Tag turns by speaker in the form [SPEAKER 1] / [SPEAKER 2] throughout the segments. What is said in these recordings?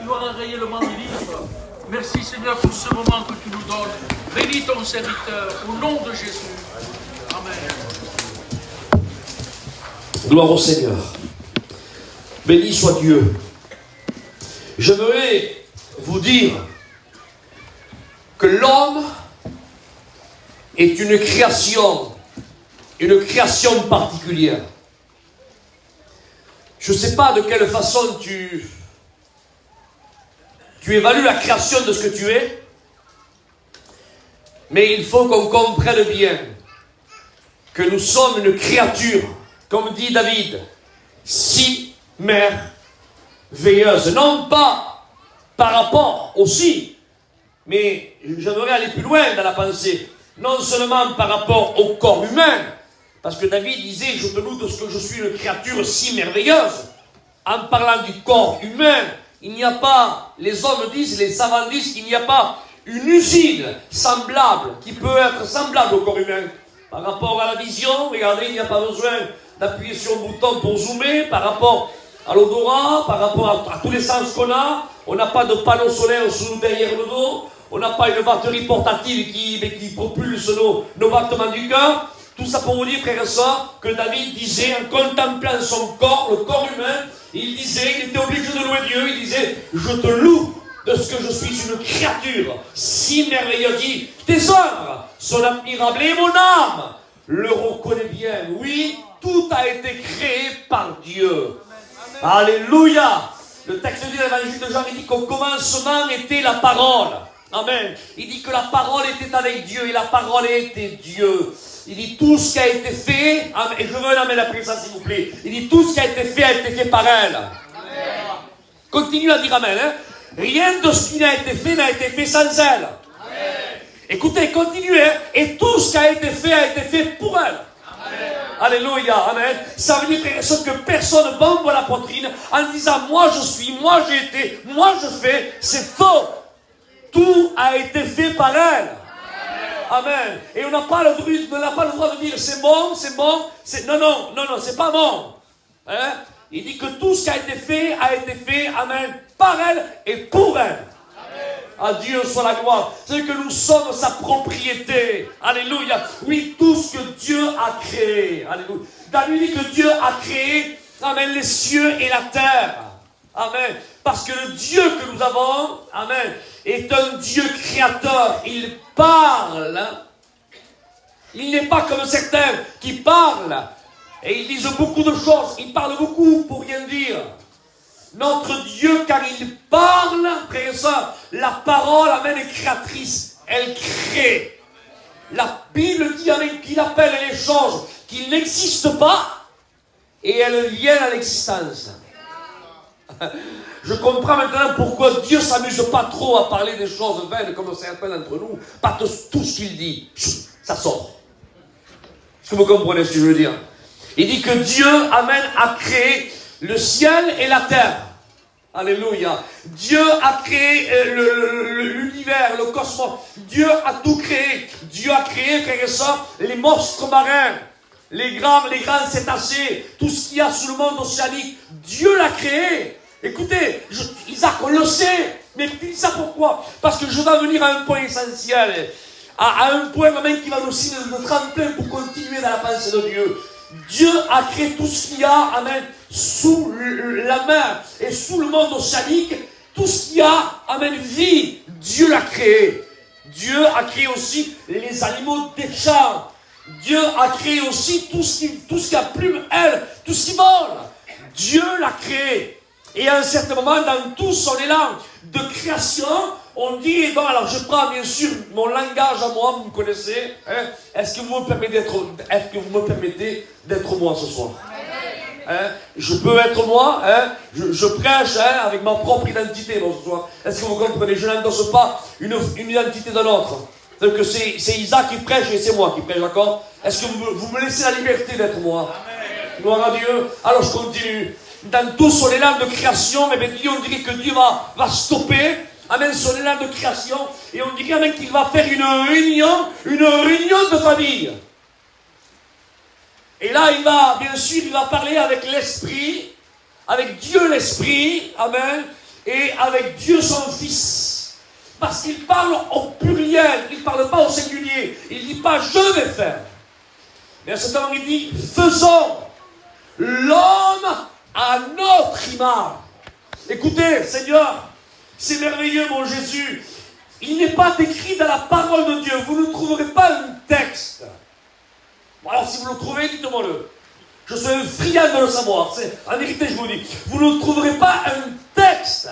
[SPEAKER 1] dois réellement vivre. Merci Seigneur pour ce moment que tu nous donnes. Bénis ton serviteur au nom de Jésus. Amen.
[SPEAKER 2] Gloire au Seigneur. Béni soit Dieu. J'aimerais vous dire que l'homme est une création particulière. Je ne sais pas de quelle façon tu évalues la création de ce que tu es, mais il faut qu'on comprenne bien que nous sommes une créature, comme dit David, si merveilleuse. Non pas par rapport aussi, mais j'aimerais aller plus loin dans la pensée, non seulement par rapport au corps humain, parce que David disait, je te loue de ce que je suis une créature si merveilleuse. En parlant du corps humain, il n'y a pas, les hommes disent, les savants disent qu'il n'y a pas une usine semblable, qui peut être semblable au corps humain. Par rapport à la vision, regardez, il n'y a pas besoin d'appuyer sur un bouton pour zoomer, par rapport à l'odorat, par rapport à tous les sens qu'on a, on n'a pas de panneau solaire sous derrière le dos, on n'a pas une batterie portative qui propulse nos battements du cœur. Tout ça pour vous dire, frères et sœurs, que David disait, en contemplant son corps, le corps humain, il était obligé de louer Dieu, il disait, je te loue de ce que je suis une créature si merveilleuse. Dit, tes œuvres sont admirables et mon âme le reconnaît bien. Oui, tout a été créé par Dieu. Amen. Alléluia. Le texte dit dans l'évangile de Jean, il dit qu'au commencement était la parole. Amen. Il dit que la parole était avec Dieu et la parole était Dieu. Il dit tout ce qui a été fait, et je veux un amen après ça s'il vous plaît. Il dit tout ce qui a été fait par elle. Amen. Continue à dire amen. Hein? Rien de ce qui n'a été fait sans elle. Amen. Écoutez, continuez. Hein? Et tout ce qui a été fait pour elle. Amen. Alléluia, amen. Ça veut dire que personne bombe la poitrine en disant moi je suis, moi j'ai été, moi je fais. C'est faux. Tout a été fait par elle. Amen. Et on n'a pas le droit de dire c'est bon. Non, c'est pas bon. Hein? Il dit que tout ce qui a été fait, amen, par elle et pour elle. À Dieu soit la gloire. C'est que nous sommes sa propriété. Alléluia. Oui, tout ce que Dieu a créé. Alléluia. David dit que Dieu a créé, amen, les cieux et la terre. Amen. Parce que le Dieu que nous avons, amen, est un Dieu créateur. Il parle. Il n'est pas comme certains qui parlent et ils disent beaucoup de choses. Ils parlent beaucoup pour rien dire. Notre Dieu, car il parle, frères et sœurs, la parole, amen, est créatrice. Elle crée. La Bible dit, amen, qu'il appelle les choses qui n'existent pas et elles viennent à l'existence. Je comprends maintenant pourquoi Dieu ne s'amuse pas trop à parler des choses vaines comme certains d'entre nous. Pas tout ce qu'il dit, ça sort. Est-ce que vous comprenez ce que je veux dire? Il dit que Dieu, amen, a créé le ciel et la terre. Alléluia. Dieu a créé l'univers, le cosmos. Dieu a tout créé. Dieu a créé, frères et sœurs, les monstres marins, les grands cétacés, tout ce qu'il y a sous le monde océanique. Dieu l'a créé. Écoutez, Isaac, on le sait, mais je dis ça pourquoi? Parce que je vais venir à un point essentiel, à un point même qui va nous signer de tremplin pour continuer dans la pensée de Dieu. Dieu a créé tout ce qu'il y a, amen, sous la mer et sous le monde océanique, tout ce qu'il y a, amen, vie, Dieu l'a créé. Dieu a créé aussi les animaux des champs. Dieu a créé aussi tout ce qui a plume, aile, tout ce qui vole. Dieu l'a créé. Et à un certain moment, dans tout son élan de création, on dit, bon, alors je prends bien sûr mon langage à moi, vous me connaissez, hein? Est-ce que vous me permettez d'être moi ce soir? Hein? Je peux être moi, hein? Je prêche, hein, avec ma propre identité bon, ce soir. Est-ce que vous comprenez? Je n'endosse pas une identité d'un autre. C'est-à-dire que c'est Isaac qui prêche et c'est moi qui prêche, d'accord? Est-ce que vous me laissez la liberté d'être moi? Gloire à Dieu. Alors je continue. Dans tout son élan de création, eh bien, on dirait que Dieu va stopper, amen, son élan de création, et on dirait amen, qu'il va faire une réunion de famille. Et là, il va parler avec l'Esprit, avec Dieu l'Esprit, amen, et avec Dieu son Fils. Parce qu'il parle au pluriel, il ne parle pas au singulier. Il ne dit pas je vais faire. Mais à ce moment il dit faisons l'homme à notre image. Écoutez, Seigneur, c'est merveilleux, mon Jésus. Il n'est pas écrit dans la parole de Dieu. Vous ne trouverez pas un texte. Alors si vous le trouvez, dites-moi-le. Je suis friand de le savoir. En vérité, je vous dis. Vous ne trouverez pas un texte.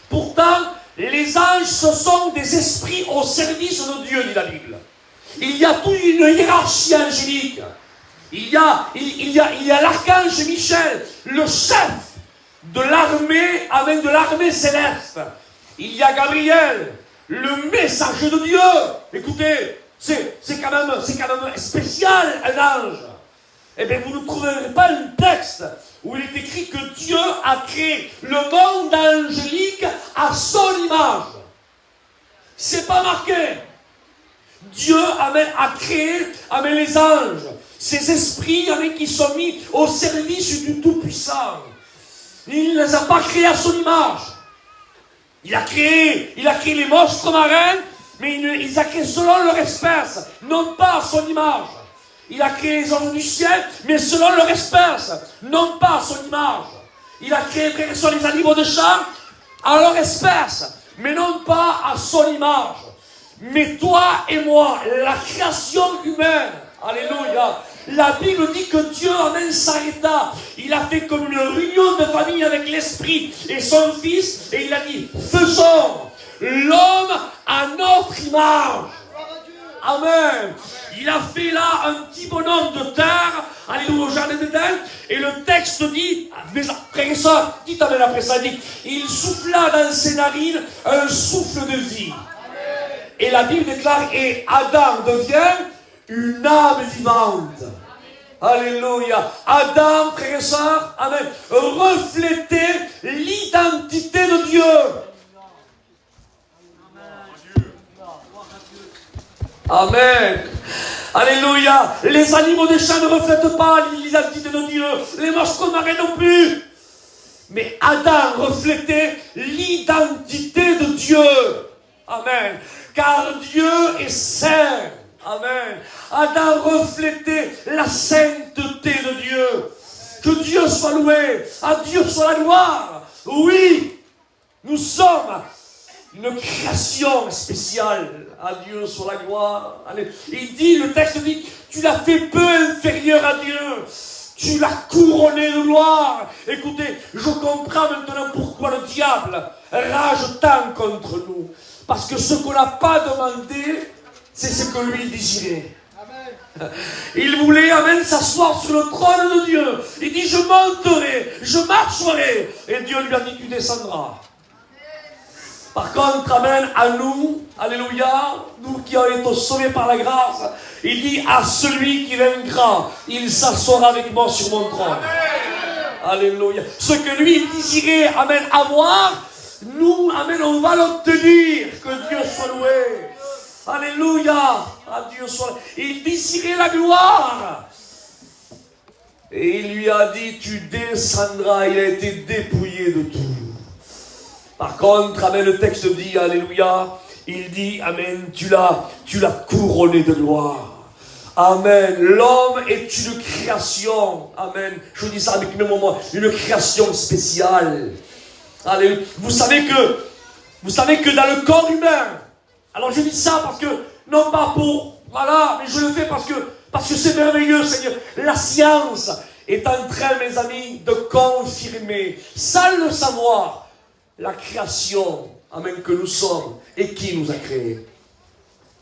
[SPEAKER 2] Pourtant, les anges, ce sont des esprits au service de Dieu, dit la Bible. Il y a toute une hiérarchie angélique. Il y a l'archange Michel, le chef de l'armée, avec de l'armée céleste. Il y a Gabriel, le messager de Dieu. Écoutez, c'est quand même spécial, un ange. Eh bien, vous ne trouverez pas un texte où il est écrit que Dieu a créé le monde angélique à son image. C'est pas marqué. Dieu a créé les anges, ces esprits qui sont mis au service du Tout-Puissant. Il ne les a pas créés à son image. Il a créé les monstres marins, mais il les a créés selon leur espèce, non pas à son image. Il a créé les anges du ciel, mais selon leur espèce, non pas à son image. Il a créé les animaux de champ à leur espèce, mais non pas à son image. Mais toi et moi, la création humaine, alléluia, la Bible dit que Dieu en s'arrêta. Il a fait comme une réunion de famille avec l'Esprit et son Fils, et il a dit, faisons l'homme à notre image. Amen. Il a fait là un petit bonhomme de terre, alléluia, au jardin d'Éden, et le texte dit, frère et soeur, dites amen après ça, dit, il souffla dans ses narines un souffle de vie. Et la Bible déclare, et Adam devient une âme vivante. Alléluia. Adam, frère et soeur, amen, reflétait l'identité de Dieu. Amen. Alléluia. Les animaux des champs ne reflètent pas l'identité de Dieu. Les monstres marins non plus. Mais Adam reflétait l'identité de Dieu. Amen. Car Dieu est saint. Amen. Adam reflétait la sainteté de Dieu. Que Dieu soit loué. À Dieu soit la gloire. Oui, nous sommes une création spéciale. À Dieu soit la gloire. Allez. Il dit, le texte dit, tu l'as fait peu inférieur à Dieu. Tu l'as couronné de gloire. Écoutez, je comprends maintenant pourquoi le diable rage tant contre nous. Parce que ce qu'on n'a pas demandé, c'est ce que lui désirait. Amen. Il voulait, amen, s'asseoir sur le trône de Dieu. Il dit, je monterai, je marcherai. Et Dieu lui a dit, tu descendras. Par contre, amen, à nous, alléluia, nous qui avons été sauvés par la grâce, il dit, à celui qui vaincra, il s'assoira avec moi sur mon trône. Amen. Alléluia. Ce que lui, il désirait, amen, avoir, nous, amen, on va l'obtenir. Que Dieu soit loué. Alléluia. À Dieu soit loué. Il désirait la gloire. Et il lui a dit, tu descendras. Il a été dépouillé de tout. Par contre, amen, le texte dit, alléluia, il dit, amen, tu l'as couronné de gloire. Amen. L'homme est une création. Amen. Je dis ça avec mes moments, une création spéciale. Alléluia. Vous savez que dans le corps humain, alors je dis ça parce que, non pas pour, voilà, mais je le fais parce que c'est merveilleux, Seigneur. La science est en train, mes amis, de confirmer, sans le savoir, la création, amen, que nous sommes et qui nous a créés.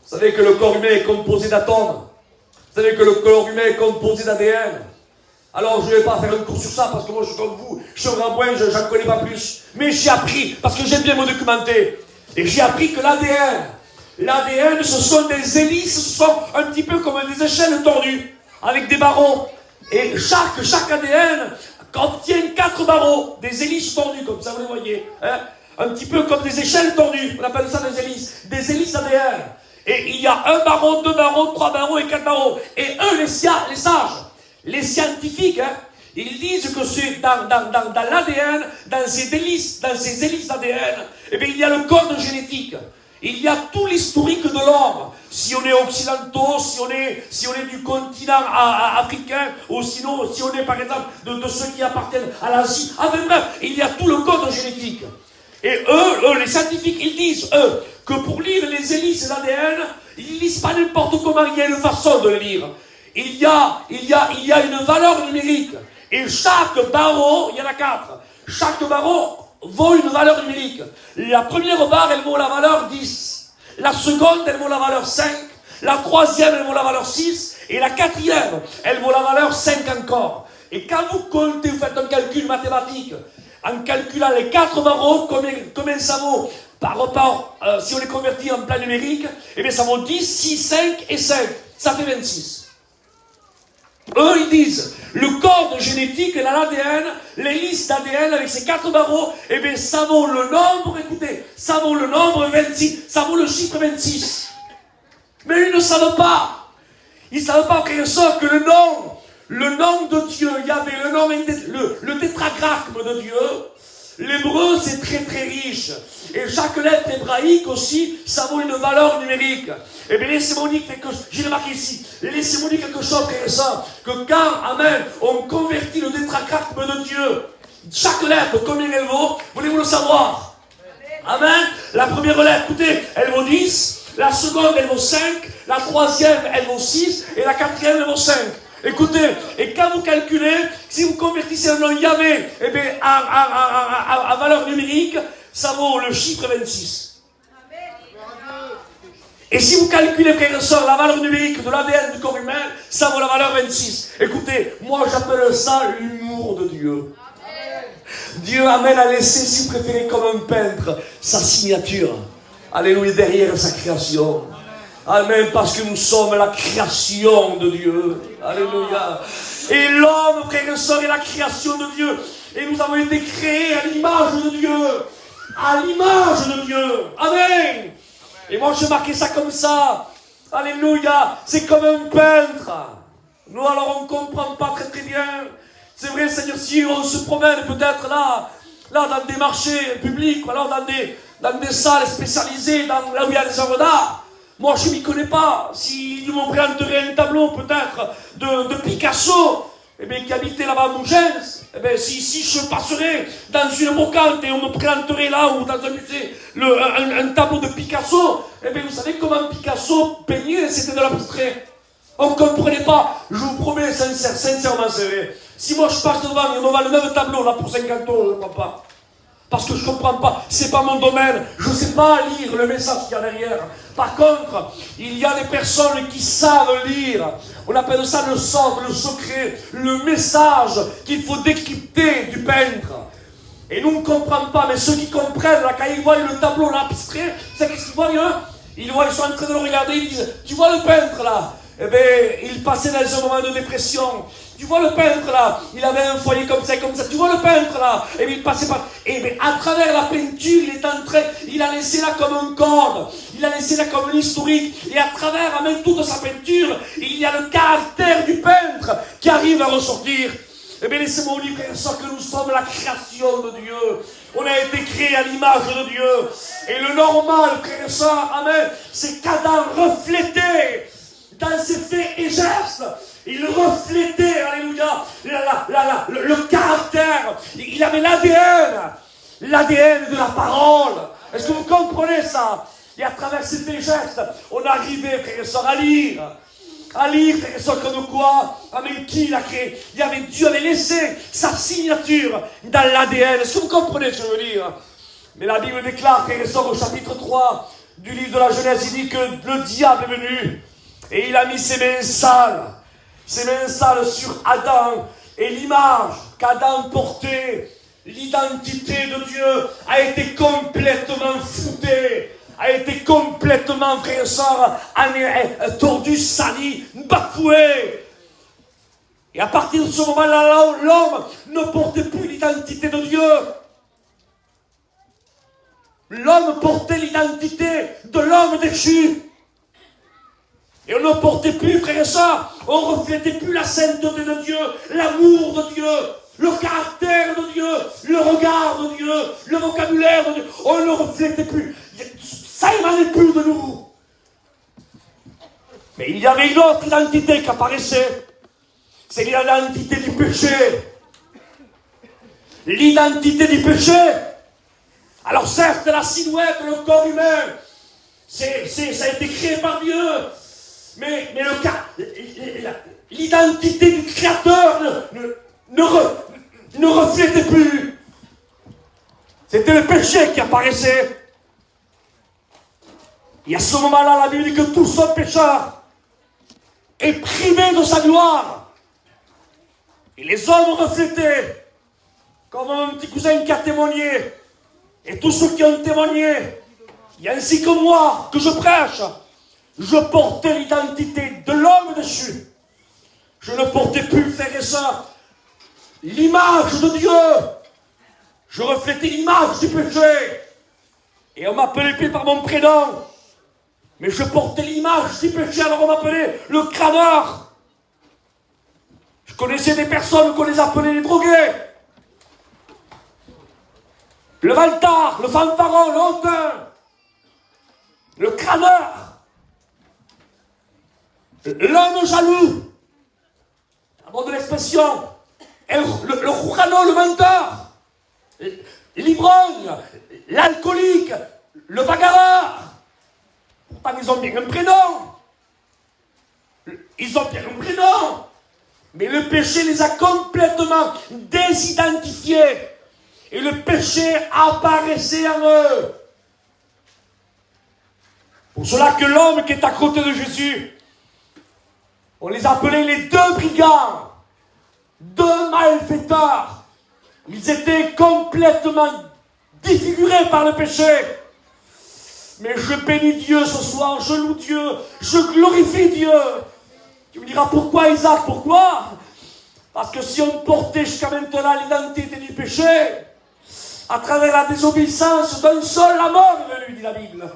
[SPEAKER 2] Vous savez que le corps humain est composé d'atomes. Vous savez que le corps humain est composé d'ADN. Alors je ne vais pas faire un cours sur ça parce que moi je suis comme vous, je suis un rambouin, je n'en connais pas plus. Mais j'ai appris, parce que j'aime bien me documenter, et j'ai appris que l'ADN ce sont des hélices, ce sont un petit peu comme des échelles tordues, avec des barreaux. Et chaque ADN contient 4 barreaux, des hélices tordues, comme ça vous les voyez. Hein? Un petit peu comme des échelles tordues, on appelle ça des hélices ADN. Et il y a 1 barreau, 2 barreaux, 3 barreaux et 4 barreaux. Et eux, les sages, les scientifiques, hein, Ils disent que c'est dans l'ADN, dans ces hélices d'ADN, eh bien, il y a le code génétique. Il y a tout l'historique de l'homme. Si on est occidentaux, si on est du continent africain, ou sinon, si on est par exemple de ceux qui appartiennent à l'Asie. Enfin bref, il y a tout le code génétique. Et eux, les scientifiques, ils disent, que pour lire les hélices d'ADN, ils ne lisent pas n'importe comment, il y a une façon de le lire. Il y a une valeur numérique. Et chaque barreau, il y en a 4, chaque barreau vaut une valeur numérique. La première barre, elle vaut la valeur 10. La seconde, elle vaut la valeur 5. La troisième, elle vaut la valeur 6. Et la quatrième, elle vaut la valeur 5 encore. Et quand vous comptez, vous faites un calcul mathématique, en calculant les 4 barreaux, combien ça vaut par rapport, si on les convertit en plan numérique, eh bien ça vaut 10, 6, 5 et 5. Ça fait 26. Eux, ils disent, le code génétique, l'ADN, les listes d'ADN avec ces 4 barreaux, eh bien, ça vaut le nombre, écoutez, ça vaut le nombre 26, ça vaut le chiffre 26. Mais ils ne savent pas. Ils ne savent pas, frère et soeur, que le nom de Dieu, il y avait le nom, le tétragramme de Dieu. L'hébreu, c'est très très riche. Et chaque lettre hébraïque aussi, ça vaut une valeur numérique. Et bien laissez-moi dire quelque chose, j'ai remarqué ici, laissez-moi dire quelque chose, frère et sœur, que quand, amen, on convertit le tétragramme de Dieu, chaque lettre, combien elle vaut, voulez-vous le savoir? Amen. La première lettre, écoutez, elle vaut 10, la seconde, elle vaut 5, la troisième, elle vaut 6, et la quatrième, elle vaut 5. Écoutez, et quand vous calculez, si vous convertissez un nom Yahvé, eh bien, à valeur numérique, ça vaut le chiffre 26. Et si vous calculez, frères et sœurs, la valeur numérique de l'ADN du corps humain, ça vaut la valeur 26. Écoutez, moi j'appelle ça l'humour de Dieu. Dieu, amen, a laissé, si vous préférez, comme un peintre, sa signature. Alléluia, derrière sa création. Amen, parce que nous sommes la création de Dieu. Alléluia. Et l'homme, frère et sœur, est la création de Dieu. Et nous avons été créés à l'image de Dieu. À l'image de Dieu. Amen. Et moi, je marquais ça comme ça. Alléluia. C'est comme un peintre. Nous, alors, on ne comprend pas très très bien. C'est vrai, Seigneur, si on se promène peut-être là dans des marchés publics, ou alors dans des salles spécialisées, là où il y a des œuvres d'art. Moi, je ne m'y connais pas. S'ils m'ont présenté un tableau, peut-être, de Picasso, eh bien, qui habitait là-bas à Mougins, eh bien, si je passerais dans une brocante et on me présenterait là, ou dans un musée, un tableau de Picasso, eh bien, vous savez comment Picasso peignait, c'était de l'abstrait. On ne comprenait pas. Je vous promets, sincèrement, c'est vrai. Si moi, je passe devant et on me vend le même tableau, là, pour 50 €, je ne crois pas. Parce que je ne comprends pas, c'est pas mon domaine, je ne sais pas lire le message qu'il y a derrière. Par contre, il y a des personnes qui savent lire. On appelle ça le sort, le secret, le message qu'il faut décrypter du peintre. Et nous ne comprenons pas, mais ceux qui comprennent, là, quand ils voient le tableau, l'abstrait, c'est qu'est-ce qu'ils voient, eux? Ils sont en train de le regarder, ils disent, tu vois le peintre là? Eh bien, il passait dans un moment de dépression. Tu vois le peintre là, il avait un foyer comme ça. Tu vois le peintre là, et bien il passait par. Et bien à travers la peinture, il a laissé là comme un code, il a laissé là comme un historique. Et à travers même toute sa peinture, il y a le caractère du peintre qui arrive à ressortir. Eh bien laissez-moi vous dire, frère et sœur, que nous sommes la création de Dieu. On a été créés à l'image de Dieu. Et le normal, frère et sœur, amen, c'est qu'Adam reflétait dans ses faits et gestes. Il reflétait, alléluia, le caractère. Il avait l'ADN de la parole. Est-ce que vous comprenez ça? Et à travers ces faits et gestes, on arrivait, frère et sœur, à lire, frère et sœur, comme quoi, amen, qui l'a créé? Dieu avait laissé sa signature dans l'ADN. Est-ce que vous comprenez ce que je veux dire? Mais la Bible déclare, frère et sœur, au chapitre 3 du livre de la Genèse, il dit que le diable est venu et il a mis ses mains sales sur Adam, et l'image qu'Adam portait, l'identité de Dieu a été complètement floutée, a été complètement, frère et sœur, tordue, salie, bafouée. Et à partir de ce moment-là, l'homme ne portait plus l'identité de Dieu. L'homme portait l'identité de l'homme déchu. Et on ne portait plus, frère et sœur, On ne reflétait plus la sainteté de Dieu, l'amour de Dieu, le caractère de Dieu, le regard de Dieu, le vocabulaire de Dieu. On ne le reflétait plus. Ça émanait plus de nous. Mais il y avait une autre identité qui apparaissait. C'est l'identité du péché. L'identité du péché. Alors certes, la silhouette, le corps humain, ça a été créé par Dieu. Mais l'identité du Créateur ne reflétait plus. C'était le péché qui apparaissait. Et à ce moment-là, la Bible dit que tout seul pécheur est privé de sa gloire. Et les hommes reflétaient, comme un petit cousin qui a témoigné, et tous ceux qui ont témoigné, et ainsi que moi, que je prêche, je portais l'identité de l'homme dessus. Je ne portais plus, frères et sœurs, l'image de Dieu. Je reflétais l'image du péché. Et on m'appelait plus par mon prénom. Mais je portais l'image du péché, alors on m'appelait le crâneur. Je connaissais des personnes qu'on les appelait les drogués. Le valtard, le fanfaron, le hauteur, le crâneur, l'homme jaloux, à bord de l'expression, le rourano, le menteur, l'ivrogne, l'alcoolique, le bagarreur. Pourtant, ils ont bien un prénom. Ils ont bien un prénom. Mais le péché les a complètement désidentifiés. Et le péché apparaissait en eux. Pour cela que l'homme qui est à côté de Jésus, on les appelait les deux brigands, deux malfaiteurs. Ils étaient complètement défigurés par le péché. Mais je bénis Dieu ce soir, je loue Dieu, je glorifie Dieu. Tu me diras pourquoi, Isaac, pourquoi? Parce que si on portait jusqu'à maintenant l'identité du péché, à travers la désobéissance d'un seul, la mort est venue, dit la Bible.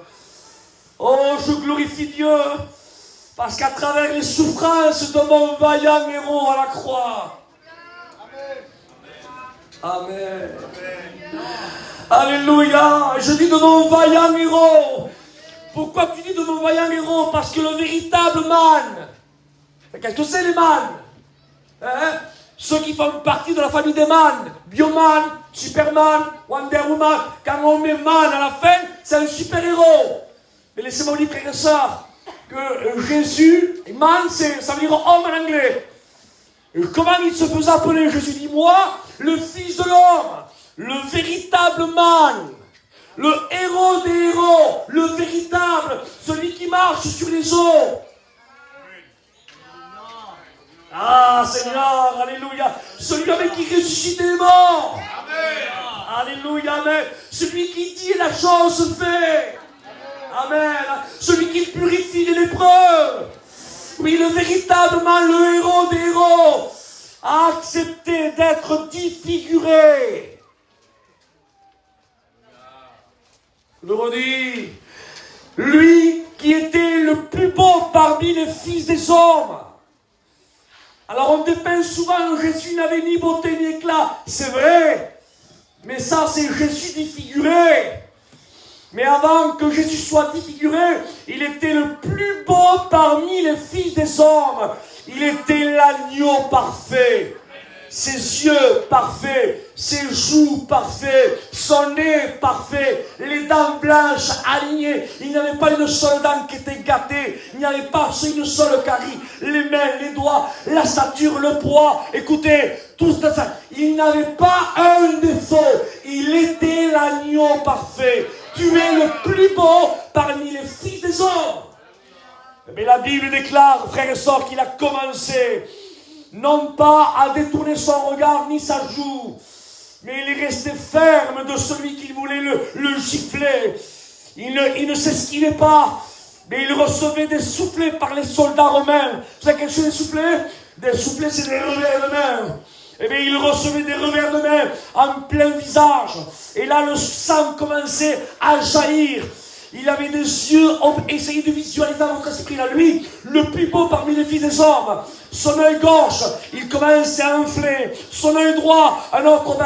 [SPEAKER 2] Oh, je glorifie Dieu, parce qu'à travers les souffrances de mon vaillant héros à la croix. Amen. Amen. Alléluia. Je dis de mon vaillant héros. Pourquoi tu dis de mon vaillant héros? Parce que le véritable man, qu'est-ce que c'est les man? Ceux qui font partie de la famille des man, Bioman, Superman, Wonder Woman, quand on met man à la fin, c'est un super-héros. Mais laissez-moi vous dire, frères et sœurs, que Jésus, man, ça veut dire homme en anglais. Et comment il se faisait appeler? Jésus dit, moi, le Fils de l'homme, le véritable man, le héros des héros, le véritable, celui qui marche sur les eaux. Ah, Seigneur, alléluia. Celui avec qui ressuscite les morts. Amen. Alléluia, amen. Celui qui dit la chose fait. Amen. Celui qui purifie les lépreux. Oui, le véritablement, le héros des héros, a accepté d'être défiguré. Je le redis. Lui qui était le plus beau parmi les fils des hommes. Alors on dépeint souvent Jésus n'avait ni beauté ni éclat. C'est vrai. Mais ça c'est Jésus défiguré. Mais avant que Jésus soit défiguré, il était le plus beau parmi les fils des hommes. Il était l'agneau parfait. Ses yeux parfaits, ses joues parfaits, son nez parfait, les dents blanches alignées. Il n'y avait pas une seule dent qui était gâtée. Il n'y avait pas une seule carie. Les mains, les doigts, la stature, le poids. Écoutez, tout ça. Il n'avait pas un défaut. Il était l'agneau parfait. Tu es le plus beau parmi les filles des hommes. Mais la Bible déclare, frères et sœurs, qu'il a commencé non pas à détourner son regard ni sa joue, mais il est resté ferme de celui qui voulait le gifler. Il ne s'esquivait pas, mais il recevait des soufflets par les soldats romains. Vous savez quels sont les soufflets? Des soufflets, c'est des revers de main. Eh bien, il recevait des revers de main en plein visage. Et là, le sang commençait à jaillir. Il avait des yeux, essayez de visualiser dans votre esprit là, lui, le plus beau parmi les fils des hommes. Son œil gauche, il commence à enfler. Son œil droit, un autre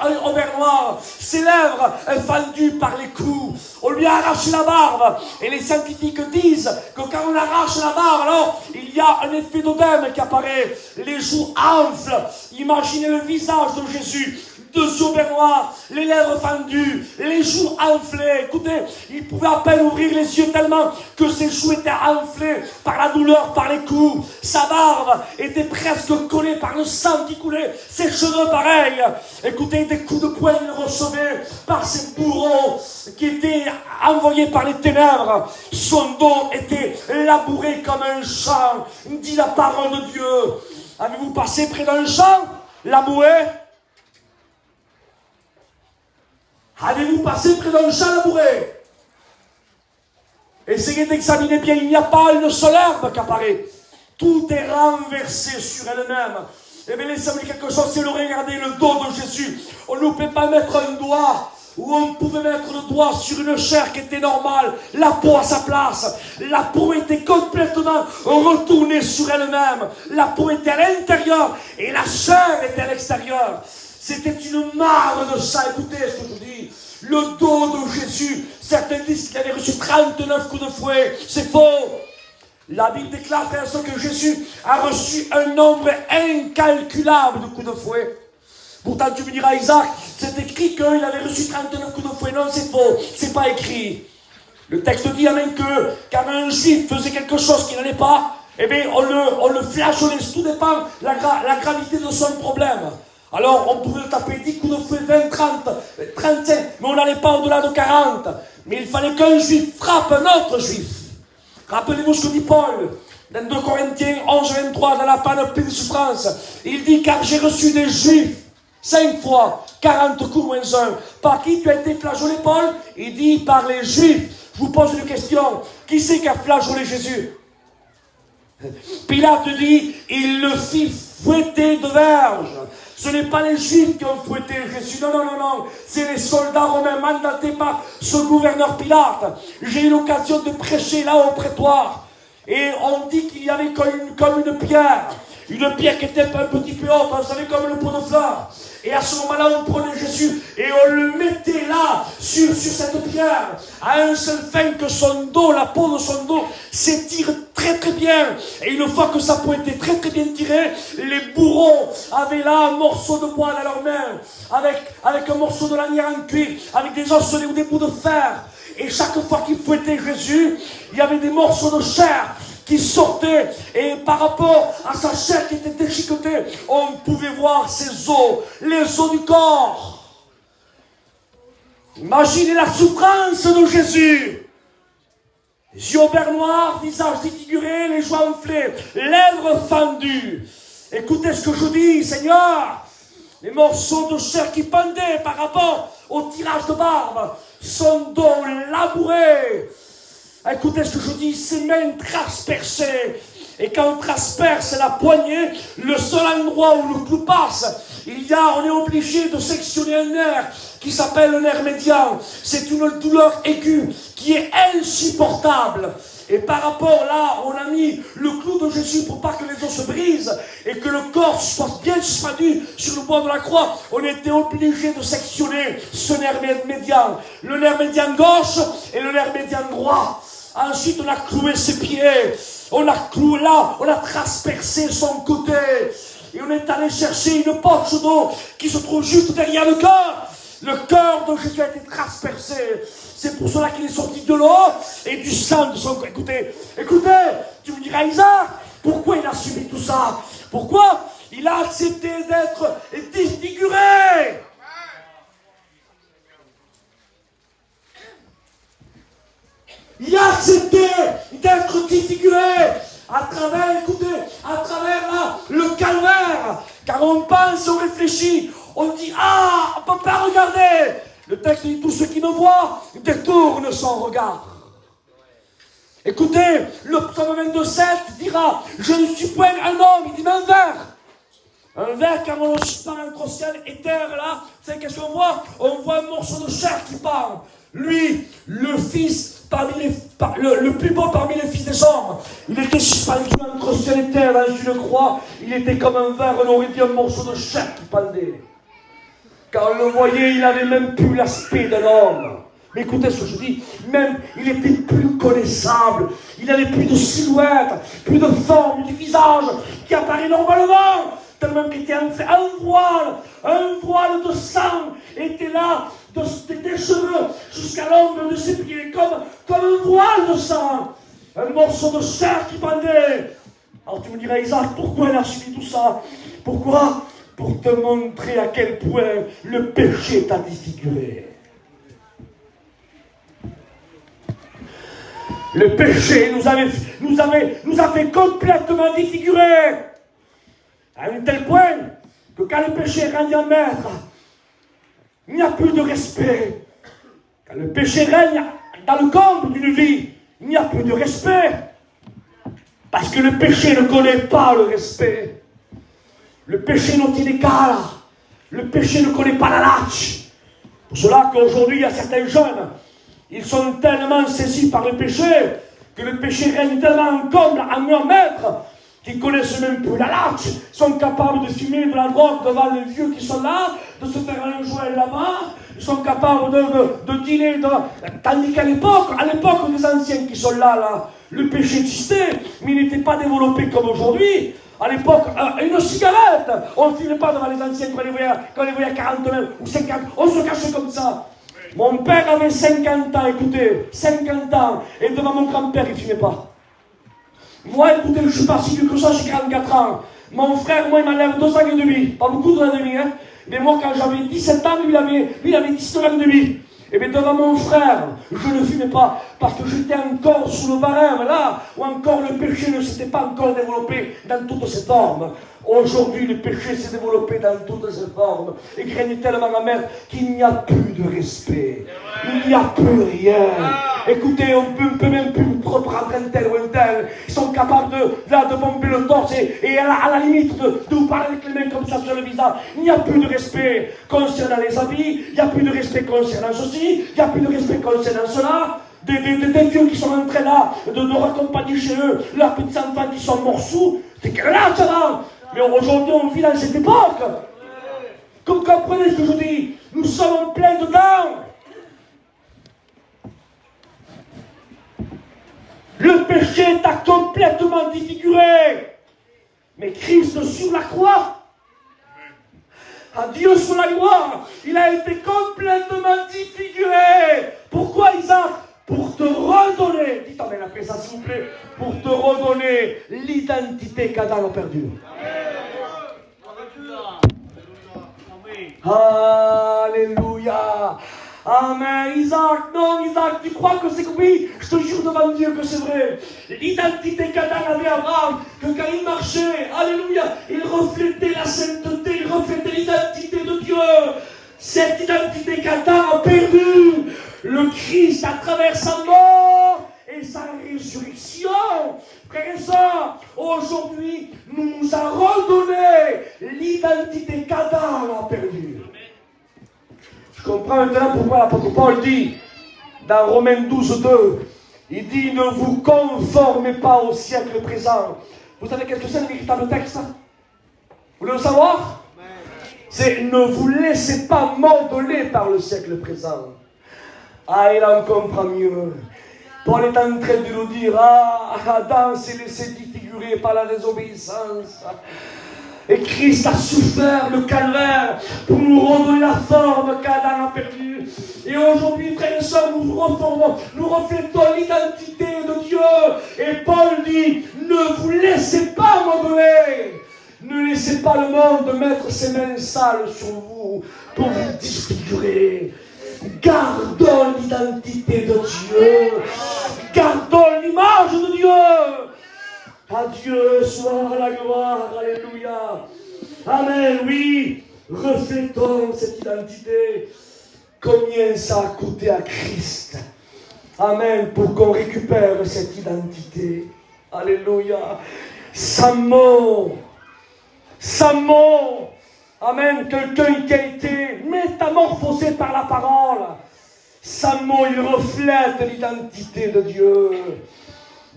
[SPEAKER 2] œil au vert noir. Ses lèvres, fendues par les coups. On lui a arraché la barbe. Et les scientifiques disent que quand on arrache la barbe, alors, il y a un effet d'œdème qui apparaît. Les joues enflent. Imaginez le visage de Jésus. Deux yeux verts noirs, les lèvres fendues, les joues enflées. Écoutez, il pouvait à peine ouvrir les yeux tellement que ses joues étaient enflées par la douleur, par les coups. Sa barbe était presque collée par le sang qui coulait. Ses cheveux pareils. Écoutez, des coups de poing il recevait par ses bourreaux qui étaient envoyés par les ténèbres. Son dos était labouré comme un champ, dit la parole de Dieu. Avez-vous passé près d'un champ labouré? Avez-vous passé près d'un champ labouré? Essayez d'examiner bien, il n'y a pas une seule herbe qui apparaît. Tout est renversé sur elle-même. Eh bien, laissez-moi dire quelque chose, c'est de regarder le dos de Jésus. On ne peut pas mettre un doigt, où on pouvait mettre le doigt sur une chair qui était normale, la peau à sa place. La peau était complètement retournée sur elle-même. La peau était à l'intérieur et la chair était à l'extérieur. C'était une mare de sang. Écoutez ce que je dis. Le dos de Jésus. Certains disent qu'il avait reçu 39 coups de fouet. C'est faux. La Bible déclare, frère, que Jésus a reçu un nombre incalculable de coups de fouet. Pourtant, tu me diras, Isaac, c'est écrit qu'il avait reçu 39 coups de fouet. Non, c'est faux. C'est pas écrit. Le texte dit même que quand un juif faisait quelque chose qui n'allait pas, eh bien, on le flageolait. Tout dépend de la gravité de son problème. Alors, on pouvait le taper 10 coups de fouet, 20, 30, 35, mais on n'allait pas au-delà de 40. Mais il fallait qu'un juif frappe un autre juif. Rappelez-vous ce que dit Paul, dans 2 Corinthiens 11, 23, dans la panoplie de souffrance. Il dit, car j'ai reçu des juifs, 5 fois, 40 coups moins 1. Par qui tu as été flageolé, Paul? Il dit, par les juifs. Je vous pose une question. Qui c'est qui a flageolé Jésus? Pilate dit, il le fit fouetter de verge. Ce n'est pas les Juifs qui ont fouetté Jésus. Non, non, non, non. C'est les soldats romains mandatés par ce gouverneur Pilate. J'ai eu l'occasion de prêcher là au prétoire. Et on dit qu'il y avait comme une pierre. Une pierre qui était un petit peu haute. Vous savez, comme le pot de fleurs. Et à ce moment-là, on prenait Jésus et on le mettait là, sur cette pierre, à un seul fin que son dos, la peau de son dos, s'étire très très bien. Et une fois que sa peau était très très bien tirée, les bourreaux avaient là un morceau de bois dans leurs mains, avec un morceau de lanière en cuir, avec des osselets ou des bouts de fer. Et chaque fois qu'ils fouettaient Jésus, il y avait des morceaux de chair qui sortait, et par rapport à sa chair qui était déchiquetée, on pouvait voir ses os, les os du corps. Imaginez la souffrance de Jésus. Yeux au vert noir, visage défiguré, les joues enflées, lèvres fendues. Écoutez ce que je dis, Seigneur. Les morceaux de chair qui pendaient par rapport au tirage de barbe, son dos labouré. Écoutez ce que je dis, ses mains transpercées. Et quand on transperce la poignée, le seul endroit où le clou passe, on est obligé de sectionner un nerf qui s'appelle le nerf médian. C'est une douleur aiguë qui est insupportable. Et par rapport là, on a mis le clou de Jésus pour pas que les os se brisent et que le corps soit bien suspendu sur le bois de la croix. On était obligé de sectionner ce nerf médian. Le nerf médian gauche et le nerf médian droit. Ensuite, on a cloué ses pieds. On a cloué là, on a transpercé son côté. Et on est allé chercher une poche d'eau qui se trouve juste derrière le cœur. Le cœur de Jésus a été transpercé. C'est pour cela qu'il est sorti de l'eau et du sang de son corps. Écoutez, tu me diras, Isaac, pourquoi il a subi tout ça? Pourquoi il a accepté d'être défiguré? Il a accepté d'être défiguré à travers, là, le calvaire. Car on pense, on réfléchit, on dit, on ne peut pas regarder. Le texte dit, tous ceux qui me voient détournent son regard. Écoutez, le psaume 22,7 dira, je ne suis point un homme, il dit, mais un verre. Un verre, quand on se parle entre ciel et terre, là, c'est qu'est-ce qu'on voit? On voit un morceau de chair qui part.
[SPEAKER 3] Lui, le fils le plus beau parmi les fils des hommes. Il était suspendu entre ciel et terre dans une croix. Il était comme un verre, on aurait dit un morceau de chair qui pendait. Quand on le voyait, il n'avait même plus l'aspect d'un homme. Mais écoutez ce que je dis, même il était plus connaissable. Il n'avait plus de silhouette, plus de forme du visage qui apparaît normalement. Tellement qu'il était un voile de sang était là, des cheveux jusqu'à l'ombre de ses pieds, comme un voile de sang, un morceau de chair qui pendait. Alors tu me diras, Isaac, pourquoi il a subi tout ça? Pourquoi? Pour te montrer à quel point le péché t'a défiguré. Le péché nous a fait complètement défigurer. À un tel point que quand le péché règne en maître, il n'y a plus de respect. Quand le péché règne dans le comble d'une vie, il n'y a plus de respect. Parce que le péché ne connaît pas le respect. Le péché n'est inégal. Le péché ne connaît pas la lâche. Pour cela qu'aujourd'hui, il y a certains jeunes, ils sont tellement saisis par le péché, que le péché règne tellement en comble, en leur maître, qu'ils connaissent même plus la lâche, sont capables de fumer de la drogue devant les vieux qui sont là, de se faire un joint là-bas, ils sont capables de dîner, tandis qu'à l'époque des anciens qui sont là, le péché existait, mais il n'était pas développé comme aujourd'hui. À l'époque, une cigarette, on ne filait pas devant les anciens quand on les voyait à 40 même, ou 50, on se cachait comme ça. Mon père avait 50 ans, écoutez, 50 ans, et devant mon grand-père, il ne fumait pas. Moi, écoutez, je ne suis pas si vieux que ça, j'ai 44 ans. Mon frère, moi, il m'enlève 2 ans et demi. Pas beaucoup, 2 ans et demi, hein. Mais moi, quand j'avais 17 ans, lui, il avait 19 ans et demi. Et bien, devant mon frère, je ne fumais pas, parce que j'étais encore sous le barème, là, où encore le péché ne s'était pas encore développé dans toutes ses formes. Aujourd'hui, le péché s'est développé dans toutes ses formes et règne tellement en mer qu'il n'y a plus de respect. Il n'y a plus rien. Écoutez, on peut même plus reprendre un tel ou un tel. Ils sont capables de bomber le torse et à la limite de vous parler avec les mains comme ça sur le visage. Il n'y a plus de respect concernant les habits, il n'y a plus de respect concernant ceci, il n'y a plus de respect concernant cela. Des vieux qui sont en train là de raccompagner chez eux leurs petits enfants qui sont morceaux. C'est quel âge ça? Mais aujourd'hui, on vit dans cette époque. Vous comprenez ce que je dis? Nous sommes en plein dedans. Le péché t'a complètement défiguré. Mais Christ sur la croix, à Dieu sur la gloire, il a été complètement défiguré. Pourquoi, Isaac? Pour te redonner, dites amen après ça s'il vous plaît, pour te redonner l'identité qu'Adam a perdue. Alléluia. Amen. Isaac, non, Isaac, tu crois que c'est oui? Je te jure devant Dieu que c'est vrai. L'identité qu'Adam avait Abraham, que quand il marchait, alléluia, il reflétait la sainteté, il reflétait l'identité de Dieu. Cette identité qu'Adam a perdue, le Christ, à travers sa mort et sa résurrection, frères et sœurs, aujourd'hui, nous a redonné l'identité qu'Adam a perdue. Je comprends maintenant pourquoi l'apôtre Paul dit, dans Romains 12, 2, il dit, ne vous conformez pas au siècle présent. Vous savez quelque chose de véritable texte? Vous voulez le savoir? C'est, ne vous laissez pas modeler par le siècle présent. Ah, il en comprend mieux. Paul est en train de nous dire, Adam s'est laissé défigurer par la désobéissance. Et Christ a souffert le calvaire pour nous redonner la forme qu'Adam a perdue. Et aujourd'hui, frères et sœurs, nous reflétons l'identité de Dieu. Et Paul dit, ne vous laissez pas modeler. Ne laissez pas le monde mettre ses mains sales sur vous pour vous disfigurer. Gardons l'identité de Dieu. Gardons l'image de Dieu. À Dieu soit la gloire. Alléluia. Amen. Oui, reflétons cette identité. Combien ça a coûté à Christ. Amen. Pour qu'on récupère cette identité. Alléluia. Sa mort. Sa mort. Amen. Quelqu'un qui a été métamorphosé par la parole. Sa mot, il reflète l'identité de Dieu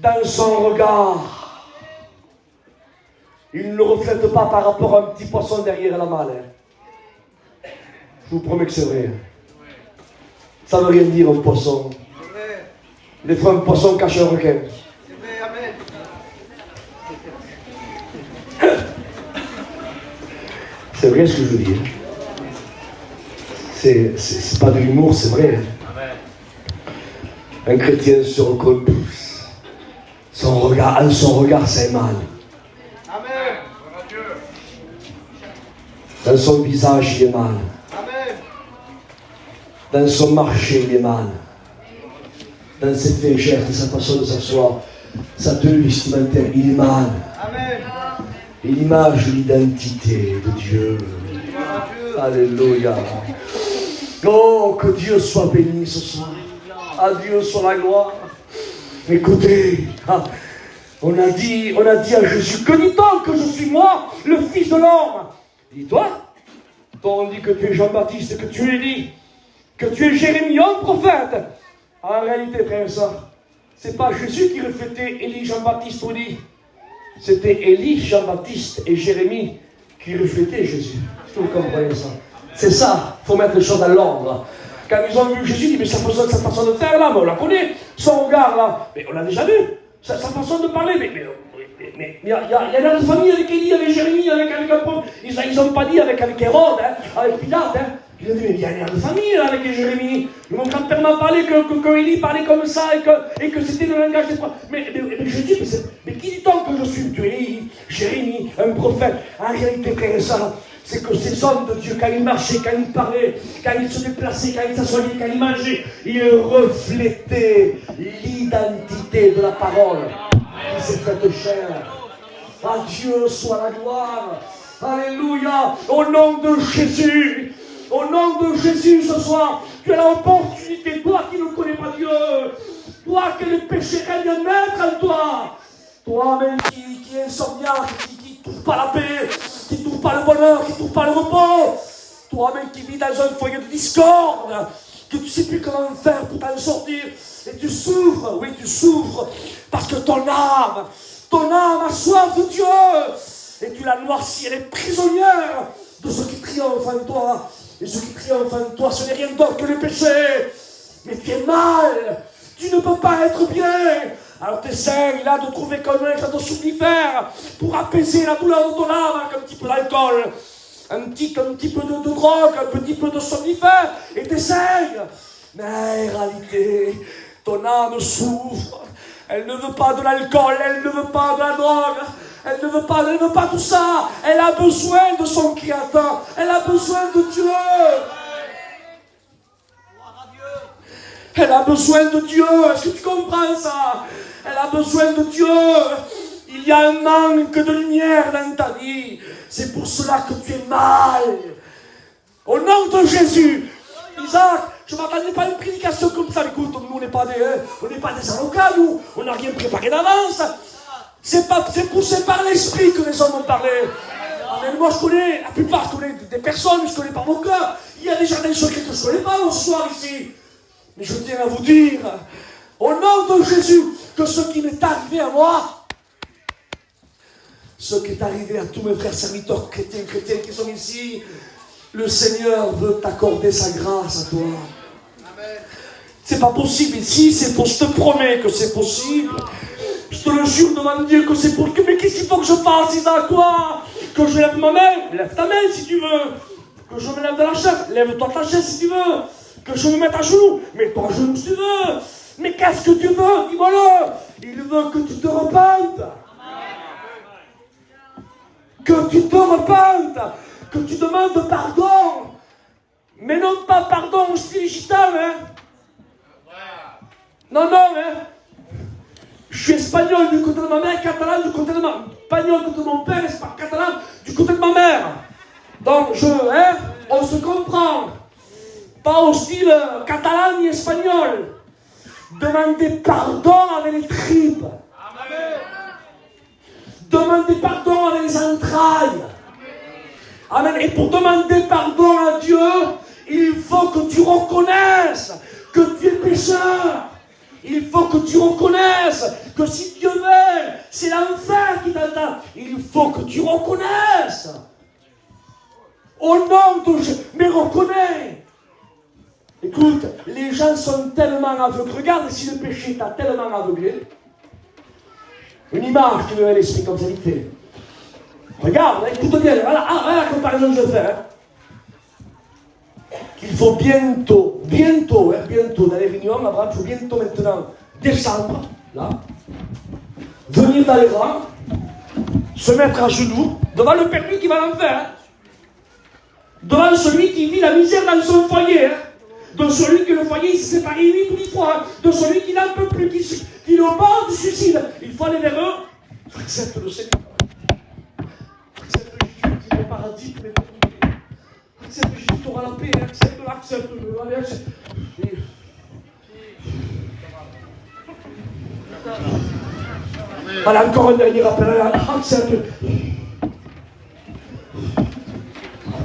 [SPEAKER 3] dans son regard. Il ne le reflète pas par rapport à un petit poisson derrière la malle. Hein. Je vous promets que c'est vrai. Ça ne veut rien dire un poisson. Des fois, un poisson cache un requin.
[SPEAKER 4] C'est vrai, amen.
[SPEAKER 3] C'est vrai ce que je veux dire. C'est pas de l'humour, c'est vrai. Un chrétien se recolle plus. Son regard, ça émane.
[SPEAKER 4] Amen.
[SPEAKER 3] Dans son visage, il émane.
[SPEAKER 4] Amen.
[SPEAKER 3] Dans son marché, il émane. Dans ses faits et gestes, sa façon de s'asseoir, sa tenue vestimentaire, il émane.
[SPEAKER 4] Amen.
[SPEAKER 3] Et l'image de l'identité de Dieu. Alléluia. Oh, que Dieu soit béni ce soir. À Dieu soit la gloire. Écoutez, on a dit à Jésus, que dit-on que je suis moi, le Fils de l'homme? Dis-toi. Toi, on dit que tu es Jean-Baptiste, que tu es Élie, que tu es Jérémie, un prophète. En réalité, frère et sœur, c'est pas Jésus qui reflétait Élie, Jean-Baptiste ou Élie. C'était Élie, Jean-Baptiste et Jérémie qui reflétaient Jésus. Est-ce que vous comprenez ça? C'est ça, il faut mettre les choses dans l'ordre. Quand ils ont vu Jésus, ils disent, mais sa façon de faire là, mais on la connaît, son regard là, mais on l'a déjà vu, sa façon de parler, mais il y a dans la famille avec Élie, avec Jérémie, avec un pauvre, ils n'ont pas dit avec Hérode, hein, avec Pilate, hein. Ils ont dit, mais il y a une famille là, avec Jérémie. Mon grand-père m'a parlé que Élie parlait comme ça et que c'était le langage des prophètes. Mais je dis, mais qui dit-on que je suis? Tu es Élie, Jérémie, un prophète. En réalité, frère et sœur, c'est que ces hommes de Dieu, quand ils marchaient, quand ils parlaient, quand ils se déplaçaient, quand ils s'assoyaient, quand ils mangeaient, ils reflétaient l'identité de la parole qui s'est faite chair. À Dieu soit la gloire. Alléluia. Au nom de Jésus. Au nom de Jésus ce soir, tu as l'opportunité, toi qui ne connais pas Dieu, toi que le péché règne maître en toi, toi-même qui est insomniaque, qui ne trouve pas la paix, qui ne trouve pas le bonheur, qui ne trouve pas le repos, toi-même qui vis dans un foyer de discorde, que tu ne sais plus comment faire pour t'en sortir, et tu souffres, oui tu souffres, parce que ton âme a soif de Dieu, et tu la noircis, elle est prisonnière de ce qui triomphe en toi. Et ce qui triomphe en toi, ce n'est rien d'autre que le péché. Mais tu es mal. Tu ne peux pas être bien. Alors tu essaies là de trouver comme un de somnifère pour apaiser la douleur de ton âme avec un petit peu d'alcool, un petit peu de drogue, un petit peu de somnifère. Et tu essaies. Mais en réalité, ton âme souffre. Elle ne veut pas de l'alcool, elle ne veut pas de la drogue. Elle ne veut pas tout ça. Elle a besoin de son Créateur. Elle a besoin de Dieu. Elle a besoin de Dieu. Est-ce que tu comprends ça? Elle a besoin de Dieu. Il y a un manque de lumière dans ta vie. C'est pour cela que tu es mal. Au nom de Jésus. Isaac, je ne m'attendais pas à une prédication comme ça. Écoute, nous, on n'est pas des avocats, nous. On n'a rien préparé d'avance. C'est poussé par l'esprit que les hommes ont parlé. Amen. Moi, la plupart, je connais des personnes, je ne connais pas vos cœurs. Il y a des jardins secrets que je ne connais pas au soir ici. Mais je tiens à vous dire, au nom de Jésus, que ce qui m'est arrivé à moi, ce qui est arrivé à tous mes frères serviteurs chrétiens qui sont ici, le Seigneur veut t'accorder sa grâce à toi. C'est pas possible ici, je te promets que c'est possible. Je te le jure devant Dieu que c'est pour... Mais qu'est-ce qu'il faut que je fasse, Isaac, quoi? Que je lève ma main? Lève ta main si tu veux. Que je me lève de la chaise? Lève-toi de la chaise si tu veux. Que je me mette à genoux? Mets-toi à genoux si tu veux. Mais qu'est-ce que tu veux? Dis-moi-le. Il veut que tu te repentes. Que tu te repentes. Que tu demandes pardon. Mais non pas pardon au style gitan, hein. Non, hein. Je suis espagnol du côté de ma mère, catalan du côté de ma... Espagnol du côté de mon père, catalan du côté de ma mère. Donc, on se comprend. Pas au style catalan ni espagnol. Demandez pardon avec les tripes. Amen. Demandez pardon avec les entrailles. Amen. Et pour demander pardon à Dieu, il faut que tu reconnaisses que tu es pécheur. Il faut que tu reconnaisses que si Dieu veut, c'est l'enfer qui t'attend. Il faut que tu reconnaisses. Au nom de Jésus, mais reconnais. Écoute, les gens sont tellement aveugles. Regarde si le péché t'a tellement aveuglé. Une image qui me met à l'esprit comme ça vite fait. Regarde, écoute bien, voilà la comparaison que je fais. Qu'il faut bientôt, dans les réunions, Abraham, il faut bientôt maintenant descendre, là, venir dans les rangs, se mettre à genoux, devant le permis qui va l'enfer, devant celui qui vit la misère dans son foyer, de celui que le foyer il s'est séparé 8 ou 10 fois, de celui qui n'en peut plus, qui est au bord du suicide. Il faut aller vers eux. Accepte le Seigneur. Accepte Jésus, qui est le paradis pour les péchés. Accepte Jésus, tu auras la paix. Accepte-le. Allez, accepte. Allez, encore un dernier appel. Accepte.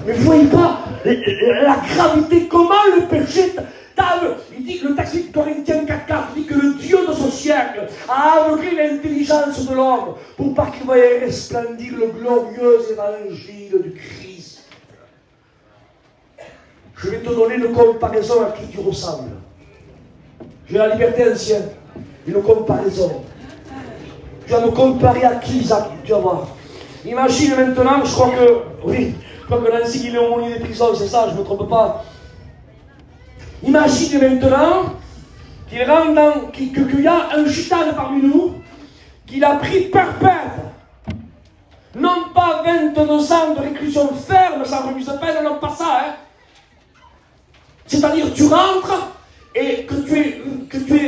[SPEAKER 3] Mais vous voyez pas la gravité, comment le péché t'aveugle. Il dit que le texte de Corinthiens 4.4 dit que le Dieu de ce siècle a aveuglé l'intelligence de l'homme pour pas qu'il voie resplendir le glorieux évangile du Christ. Je vais te donner une comparaison à qui tu ressembles. J'ai la liberté ancienne, une comparaison. Tu vas me comparer à qui, Isaac? Tu vas voir. Imagine maintenant, je crois que Nancy il est aumônier des prisons, c'est ça, je ne me trompe pas. Imagine maintenant qu'il rentre dans, qu'il y a un gitane parmi nous, qu'il a pris perpète. Non pas 22 ans de réclusion ferme, sans remise de peine, non pas ça, hein. C'est-à-dire, tu rentres et que tu aies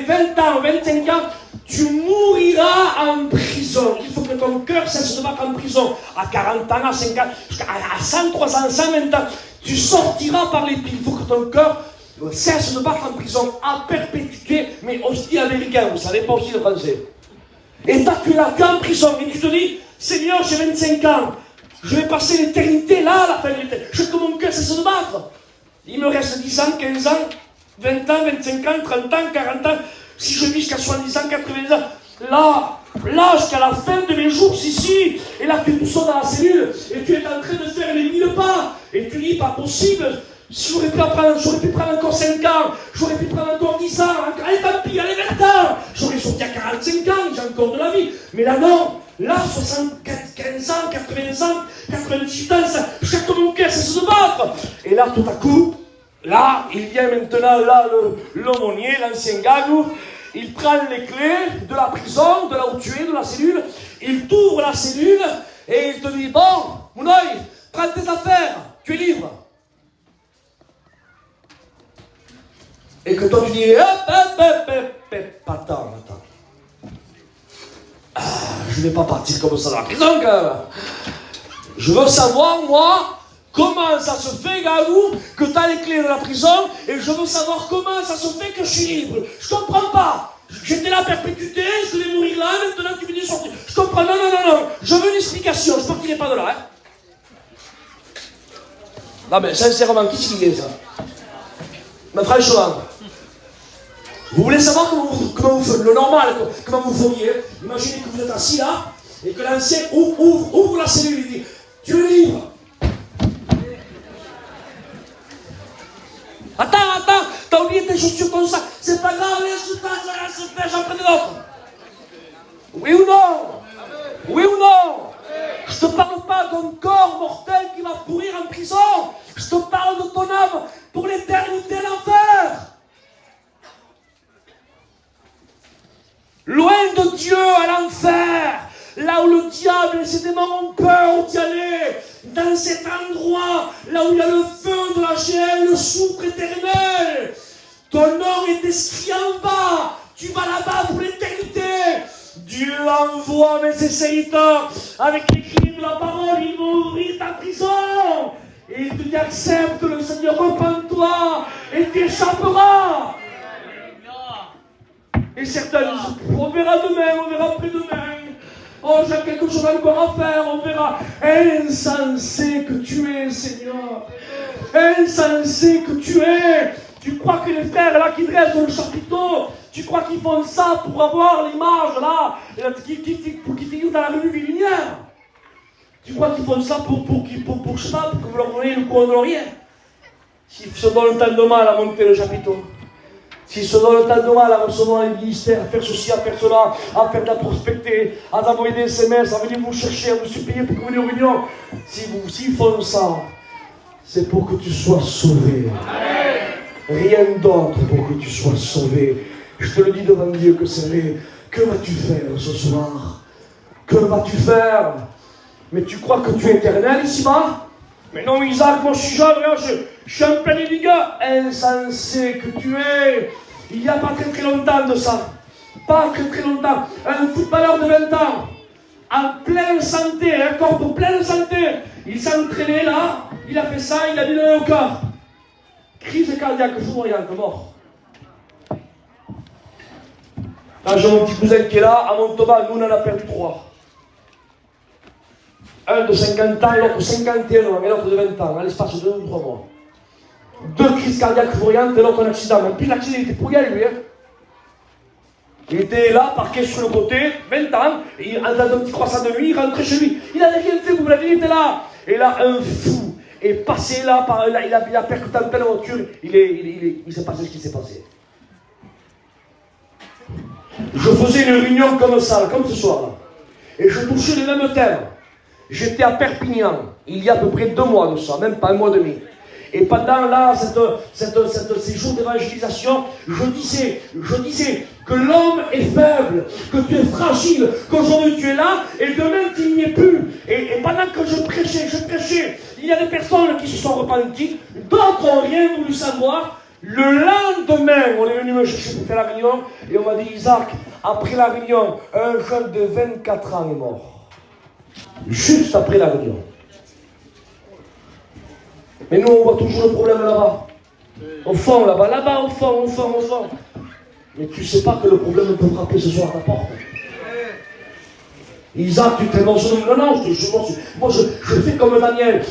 [SPEAKER 3] 20 ans, 25 ans, tu mouriras en prison. Il faut que ton cœur cesse de battre en prison. À 40 ans, à 50, à 100, 300, 120 ans, tu sortiras par les pieds. Il faut que ton cœur cesse de battre en prison à perpétuité, mais hostie américain, vous savez pas aussi le français. Et toi, tu es là, tu es en prison, et tu te dis, Seigneur, j'ai 25 ans, je vais passer l'éternité là, à la fin de l'éternité. Je veux que mon cœur cesse de battre. Il me reste 10 ans, 15 ans, 20 ans, 25 ans, 30 ans, 40 ans. Si je vis jusqu'à 70 ans, 80 ans, là, jusqu'à la fin de mes jours, si, et là tu es tout seul dans la cellule, et tu es en train de faire les 1000 pas, et tu dis, pas possible, si j'aurais pu prendre encore 5 ans, j'aurais pu prendre encore 10 ans, allez tant pis, allez 20 ans, j'aurais sorti à 45 ans, j'ai encore de la vie, mais là non, là 75 ans, 80 ans, 98 ans, chaque mon cœur cesse de battre, et là tout à coup, là, il vient maintenant, là, l'aumônier, l'ancien gagou, il prend les clés de la prison, de là où tu es, de la cellule, il t'ouvre la cellule, et il te dit, bon, Mounoï, prends tes affaires, tu es libre. Et que toi tu dis, attends. Je ne vais pas partir comme ça dans la prison, quand même. Je veux savoir, moi, comment ça se fait, Gaou, que tu as les clés de la prison, et je veux savoir comment ça se fait que je suis libre. Je comprends pas. J'étais là à perpétuité, je devais mourir là, maintenant tu me dis sortir. Je comprends, non. Je veux une explication, je ne partirai pas de là. Hein. Non mais sincèrement, qui c'est qui est ça? Mais franchement, vous voulez savoir comment vous faites, le normal, comment vous feriez? Imaginez que vous êtes assis là, et que l'ancien ouvre la cellule, il dit, tu es libre. Attends, t'as oublié tes chaussures comme ça. C'est pas grave, laisse faire, j'en prends d'autres. Oui ou non? Je te parle pas d'un corps mortel qui va pourrir en prison. Je te parle de ton âme pour l'éternité à l'enfer. Loin de Dieu à l'enfer. Là où le diable et ses démons ont peur d'y aller, dans cet endroit, là où il y a le feu de la géhenne, le soufre éternel, ton nom est inscrit en bas, tu vas là-bas pour l'éternité. Dieu envoie ses serviteurs avec les clés de la parole, ils vont ouvrir ta prison. Et il te dit, accepte le Seigneur, repens-toi, et tu échapperas. Et certains disent, on verra demain, on verra après-demain. Oh, j'ai quelque chose encore à faire, on verra. Insensé que tu es, Seigneur. Insensé que tu es. Tu crois que les frères là qui dressent le chapiteau, tu crois qu'ils font ça pour avoir l'image là, qui figure dans la revue Villiers? Tu crois qu'ils font ça pour je sais pas, pour que vous leur donniez le couronne de laurier? S'ils se donnent tant de mal à monter le chapiteau, s'ils se donnent tant de mal à recevoir les ministères, à faire ceci, à faire cela, à faire de la prospecter, à envoyer des SMS, à venir vous chercher, à vous supplier pour que vous veniez aux réunions, s'ils font ça, c'est pour que tu sois sauvé. Rien d'autre pour que tu sois sauvé. Je te le dis devant Dieu que c'est vrai. Que vas-tu faire ce soir? Que vas-tu faire? Mais tu crois que tu es éternel ici-bas? Mais non, Isaac, moi je suis jeune, je suis en pleine ligue. Insensé que tu es. Il n'y a pas très longtemps de ça. Pas très longtemps. Un footballeur de 20 ans, en pleine santé, un corps de pleine santé. Il s'est entraîné là, il a fait ça, il a mis le cœur. Crise cardiaque foudroyante, mort. Là, j'ai mon petit cousin qui est là, à Montauban, nous on en a perdu 3. Un de 50 ans, l'autre de 51 ans, et l'autre de 20 ans, à l'espace de 2 ou 3 mois. 2 crises cardiaques foudroyantes et l'autre un accident. Mais puis l'accident, il était pour y aller, lui. Hein. Il était là, parqué sur le côté, 20 ans, et dans un petit croissant de nuit, il rentrait chez lui. Il n'avait rien fait, vous l'avez dit, il était là. Et là, un fou est passé là, par là, il a percuté en pleine voiture, il s'est passé ce qui s'est passé. Je faisais une réunion comme ça, comme ce soir là, et je touchais les mêmes thèmes. J'étais à Perpignan, il y a à peu près 2 mois de ça, même pas 1 mois et demi. Et pendant là, ces jours d'évangélisation, je disais que l'homme est faible, que tu es fragile, qu'aujourd'hui tu es là, et demain tu n'y es plus. Et pendant que je prêchais, il y a des personnes qui se sont repenties, d'autres n'ont rien voulu savoir. Le lendemain, on est venu me chercher pour faire la réunion, et on m'a dit, Isaac, après la réunion, un jeune de 24 ans est mort. Juste après la réunion. Mais nous, on voit toujours le problème là-bas. Au fond, là-bas, au fond. Mais tu ne sais pas que le problème peut frapper ce soir à ta porte. Isaac, tu t'es mentionné. Non, moi je fais comme Daniel.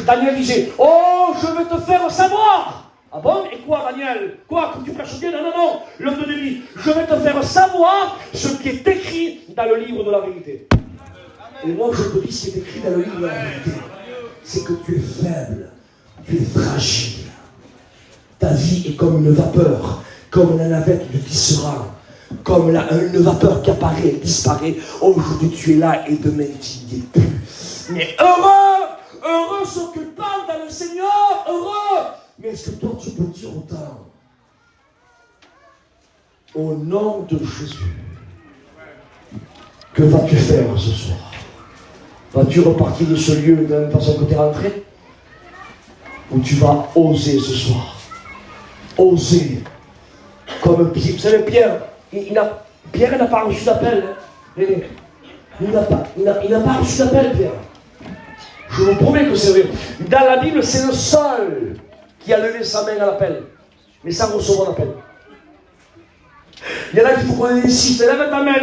[SPEAKER 3] Daniel disait, oh, je vais te faire savoir. Ah bon? Et quoi, Daniel? Quoi? Que tu prêches bien? Non. L'homme de Dieu, je vais te faire savoir ce qui est écrit dans le livre de la vérité. Et moi, je te dis ce qui est écrit dans le livre de la vérité. C'est que tu es faible. Tu es fragile. Ta vie est comme une vapeur, comme la navette de Tisserand, comme une vapeur qui apparaît et disparaît. Aujourd'hui tu es là et demain tu n'y es plus. Mais heureux ceux qui parlent dans le Seigneur, heureux. Mais est-ce que toi tu peux dire autant? Au nom de Jésus, que vas-tu faire ce soir? Vas-tu repartir de ce lieu de la même façon que tu es rentré? Où tu vas oser ce soir. Oser. Comme Pierre. Vous savez, Pierre n'a pas reçu d'appel. Il n'a pas reçu d'appel, Pierre. Je vous promets que c'est vrai. Dans la Bible, c'est le seul qui a levé sa main à l'appel. Mais sans recevoir l'appel. Il y en a qui faut qu'on insiste. Lève ta main.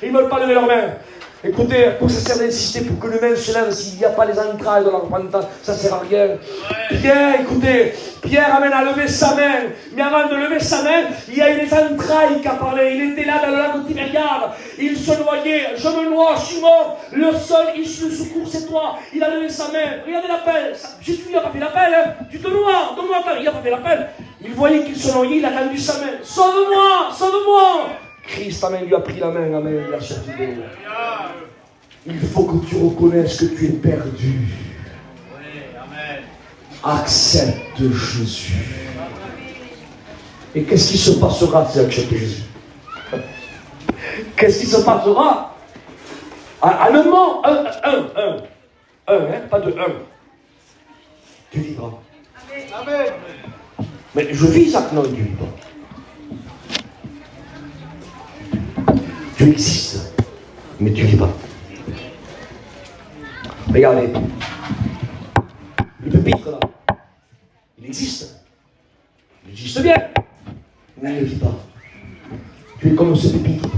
[SPEAKER 3] Ils ne veulent pas lever leur main. Écoutez, à quoi ça sert d'insister pour que le main se lève s'il n'y a pas les entrailles de la repentance? Ça ne sert à rien. Pierre amène à lever sa main. Mais avant de lever sa main, il y a eu les entrailles qui a parlé. Il était là dans le lac de Tibériade. Il se noyait. Je me noie, je suis mort. Le seul issue de secours, c'est toi. Il a levé sa main. Regardez l'appel. Jésus n'a pas fait l'appel. Hein. Tu te noies. Donne-moi l'appel. Il n'a pas fait l'appel. Il voyait qu'il se noyait. Il a tendu sa main. Sauve-moi. Christ, amen, lui a pris la main, amen, il a sorti de l'eau. Il faut que tu reconnaisses que tu es perdu. Accepte Jésus. Et qu'est-ce qui se passera si tu acceptes Jésus? Qu'est-ce qui se passera? À un mot, pas de un. Tu vivras. Amen. Mais je vis ça, non, tu vis pas. Tu existes, mais tu ne vis pas. Regardez. Le pupitre là, il existe. Il existe bien, mais il ne vit pas. Tu es comme ce pupitre.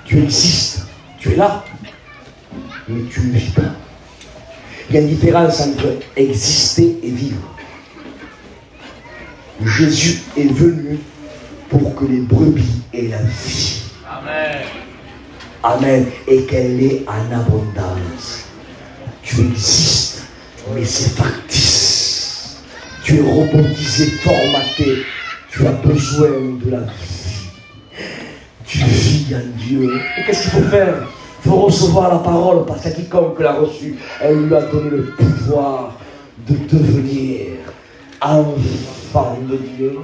[SPEAKER 3] Tu existes, tu es là, mais tu ne vis pas. Il y a une différence entre exister et vivre. Jésus est venu pour que les brebis aient la vie.
[SPEAKER 1] Amen.
[SPEAKER 3] Amen. Et qu'elle est en abondance. Tu existes, mais c'est factice. Tu es robotisé, formaté. Tu as besoin de la vie. Tu vis en Dieu. Et qu'est-ce qu'il faut faire? Il faut recevoir la parole, parce qu'à quiconque l'a reçue, elle lui a donné le pouvoir de devenir enfant de Dieu.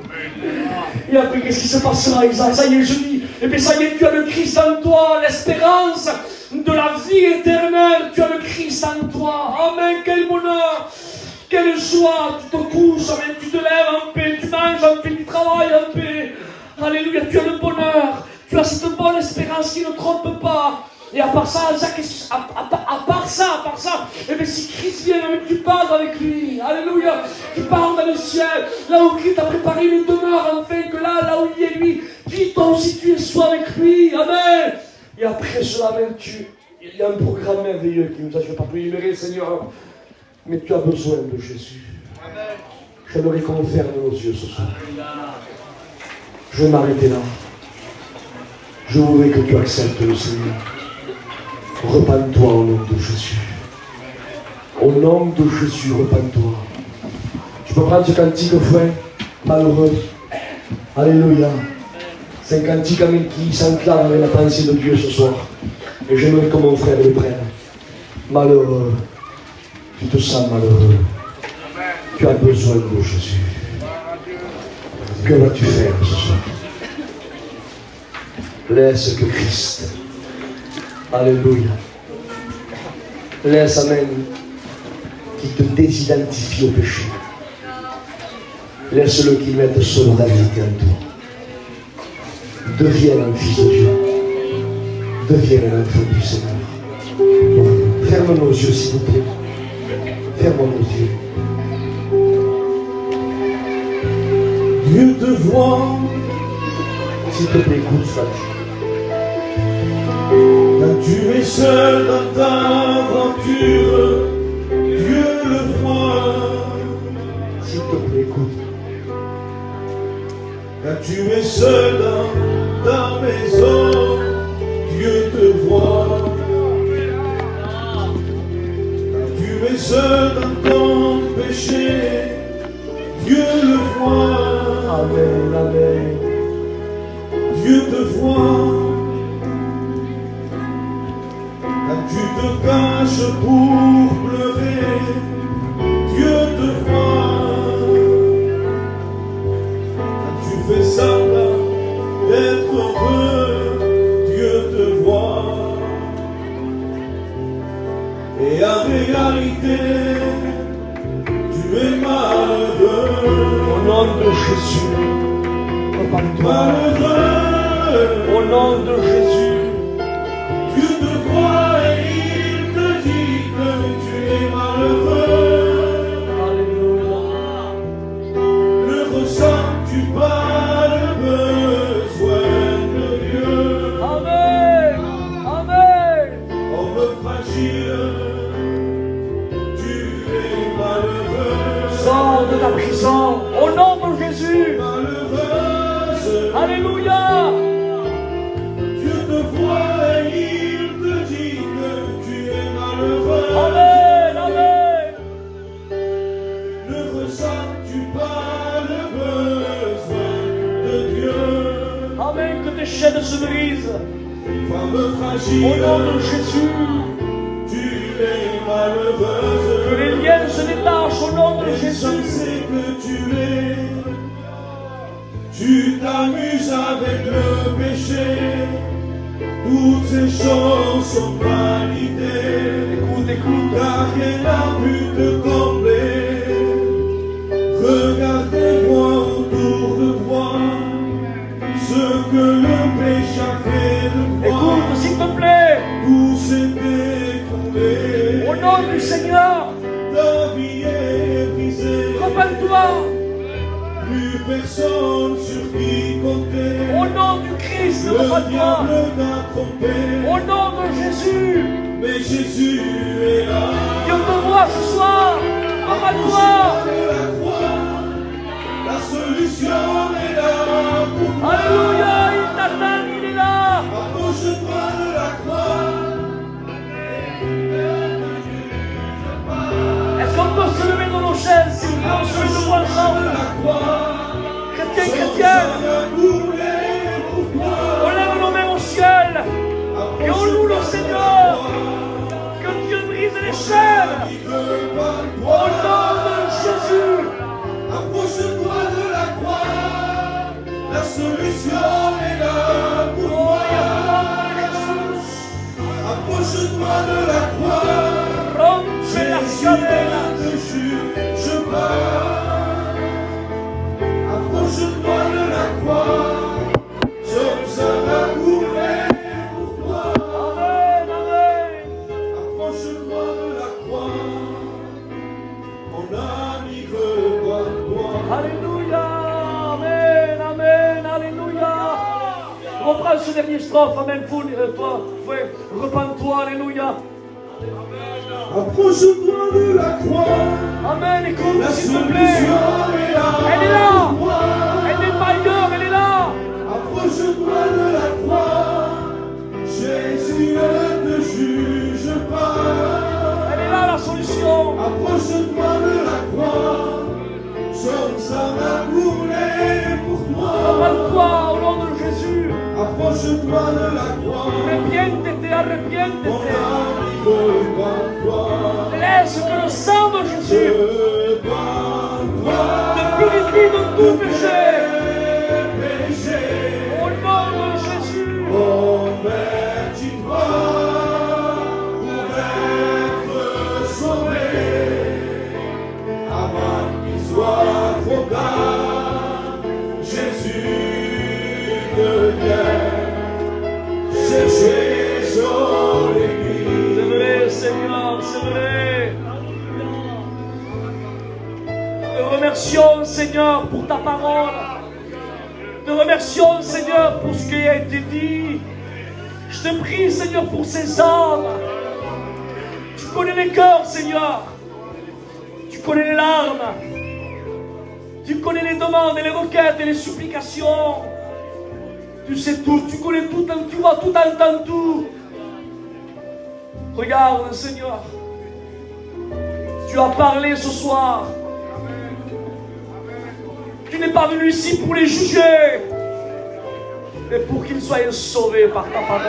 [SPEAKER 3] Et après, qu'est-ce qui se passera, Isaac? Ça y est, je dis, et bien ça y est, tu as le Christ en toi, l'espérance de la vie éternelle. Tu as le Christ en toi. Amen, quel bonheur, quelle joie. Tu te couches, amen, tu te lèves en paix, tu manges en paix, tu travailles en paix. Alléluia, tu as le bonheur. Tu as cette bonne espérance qui ne trompe pas. Et à part ça, à part ça, et bien si Christ vient, tu pars avec lui. Alléluia. Tu pars dans le ciel, là où Christ t'a préparé une demeure, afin que là où il est lui, toi aussi tu es soit avec lui. Amen. Et après cela, même il y a un programme merveilleux qui nous a, je ne vais pas plus libérer, Seigneur, mais tu as besoin de Jésus. Amen. J'aimerais qu'on ferme nos yeux ce soir. Je vais m'arrêter là. Je voudrais que tu acceptes le Seigneur. Repends-toi au nom de Jésus. Au nom de Jésus, repends-toi. Tu peux prendre ce cantique, frère, malheureux. Alléluia. C'est un cantique qui s'enclave avec la pensée de Dieu ce soir. Et j'aimerais que mon frère le prenne. Malheureux. Tu te sens malheureux. Tu as besoin de Jésus. Que vas-tu faire ce soir? Laisse que Christ. Alléluia. Laisse, amen, qui te désidentifie au péché. Laisse-le qu'il mette solidarité en toi. Deviens un fils de Dieu. Deviens un enfant du Seigneur. Ferme nos yeux, s'il vous plaît. Ferme nos yeux. Dieu te voit. S'il te plaît, écoute ça. Quand tu es seul dans ta aventure, Dieu le voit. S'il te plaît, écoute. Quand tu es seul dans ta maison, Dieu te voit. Quand tu es seul dans ton péché, Dieu le voit. Amen, amen. Dieu te voit. Quand tu te caches pour pleurer, Dieu te voit. Quand tu fais semblant d'être heureux, Dieu te voit. Et en réalité, tu es malheureux. Au nom de Jésus, malheureux. Au nom de Jésus. Dieu te voit et il te dit que tu es malheureux. Alléluia. Ne ressens-tu pas le besoin de Dieu? Amen. Amen. Homme fragile, tu es malheureux. Sors de ta prison au nom de Jésus. Malheureuse. Alléluia. Dieu te voit et il te dit que tu es malheureux. Amen, amen. Ne ressens-tu pas le besoin de Dieu? Amen, que tes chaînes se brisent. Femme fragile, au nom de Jésus, tu es malheureuse. Que les liens se détachent au nom de Jésus. C'est que tu t'amuses avec le péché. Toutes ces choses sont vanité. Écoute, écoute. Car rien n'a pu te combler. Regarde et vois autour de toi ce que le péché a fait de toi. Écoute, s'il te plaît. Tout s'est écoulé. Au nom du Seigneur. Ta vie est brisée. Rappelle-toi. Plus personne sur qui compter. Au nom du Christ, rappelle-toi. Au nom de Jésus. Mais Jésus est là. Dieu te voit ce soir. Rappelle-toi. La
[SPEAKER 5] solution est là pour toi.
[SPEAKER 3] Alléluia, il t'attend, il est là.
[SPEAKER 5] Approche-toi de la croix.
[SPEAKER 3] Est-ce qu'on peut se lever dans nos chaises, s'il vous plaît, on se met debout ensemble? Chrétiens, chrétiennes, on lève nos mains au ciel et on loue le Seigneur. Que Dieu brise les chaînes. Au nom de Jésus.
[SPEAKER 5] Approche-toi de la croix. La solution est là pour toi. Approche-toi de la croix.
[SPEAKER 3] Rompe la cadena.
[SPEAKER 5] Je pars. Approche-toi de la croix. Sommes à la courée pour toi.
[SPEAKER 3] Amen, amen.
[SPEAKER 5] Approche-toi de la croix. Mon ami veut voir toi.
[SPEAKER 3] Alléluia, amen, amen, alléluia. Reprends ce dernier strophe, amen, toi, ouais, repends-toi, alléluia.
[SPEAKER 5] Approche-toi de la croix.
[SPEAKER 3] Amen, écoute,
[SPEAKER 5] La
[SPEAKER 3] s'il te
[SPEAKER 5] solution
[SPEAKER 3] plaît.
[SPEAKER 5] est là.
[SPEAKER 3] Elle est là.
[SPEAKER 5] pour toi.
[SPEAKER 3] Elle n'est pas ailleurs, elle est là.
[SPEAKER 5] Approche-toi de la croix. Jésus ne te juge pas.
[SPEAKER 3] Elle est là, la solution.
[SPEAKER 5] Approche-toi de la croix. Son sang a coulé pour toi.
[SPEAKER 3] Repends-toi au nom de Jésus.
[SPEAKER 5] Approche-toi de la croix.
[SPEAKER 3] Arrepiéntete,
[SPEAKER 5] Mon
[SPEAKER 3] arrepiéntete.
[SPEAKER 5] ami devant toi.
[SPEAKER 3] Laisse que le sang de Jésus
[SPEAKER 5] Devant toi.
[SPEAKER 3] te purifie de tout péché.
[SPEAKER 5] Péché.
[SPEAKER 3] Au nom de Jésus.
[SPEAKER 5] Convertis-toi pour être sauvé avant qu'il soit trop tard. Jésus devient chercher son église.
[SPEAKER 3] C'est vrai, Seigneur, c'est vrai. Te remercions, Seigneur, pour ta parole. Te remercions, Seigneur, pour ce qui a été dit. Je te prie, Seigneur, pour ces âmes. Tu connais les cœurs, Seigneur. Tu connais les larmes. Tu connais les demandes et les requêtes et les supplications. Tu sais tout, tu connais tout, tu vois tout, entends tout. Regarde, Seigneur. Tu as parlé ce soir. Tu n'es pas venu ici pour les juger, mais pour qu'ils soient sauvés par ta parole.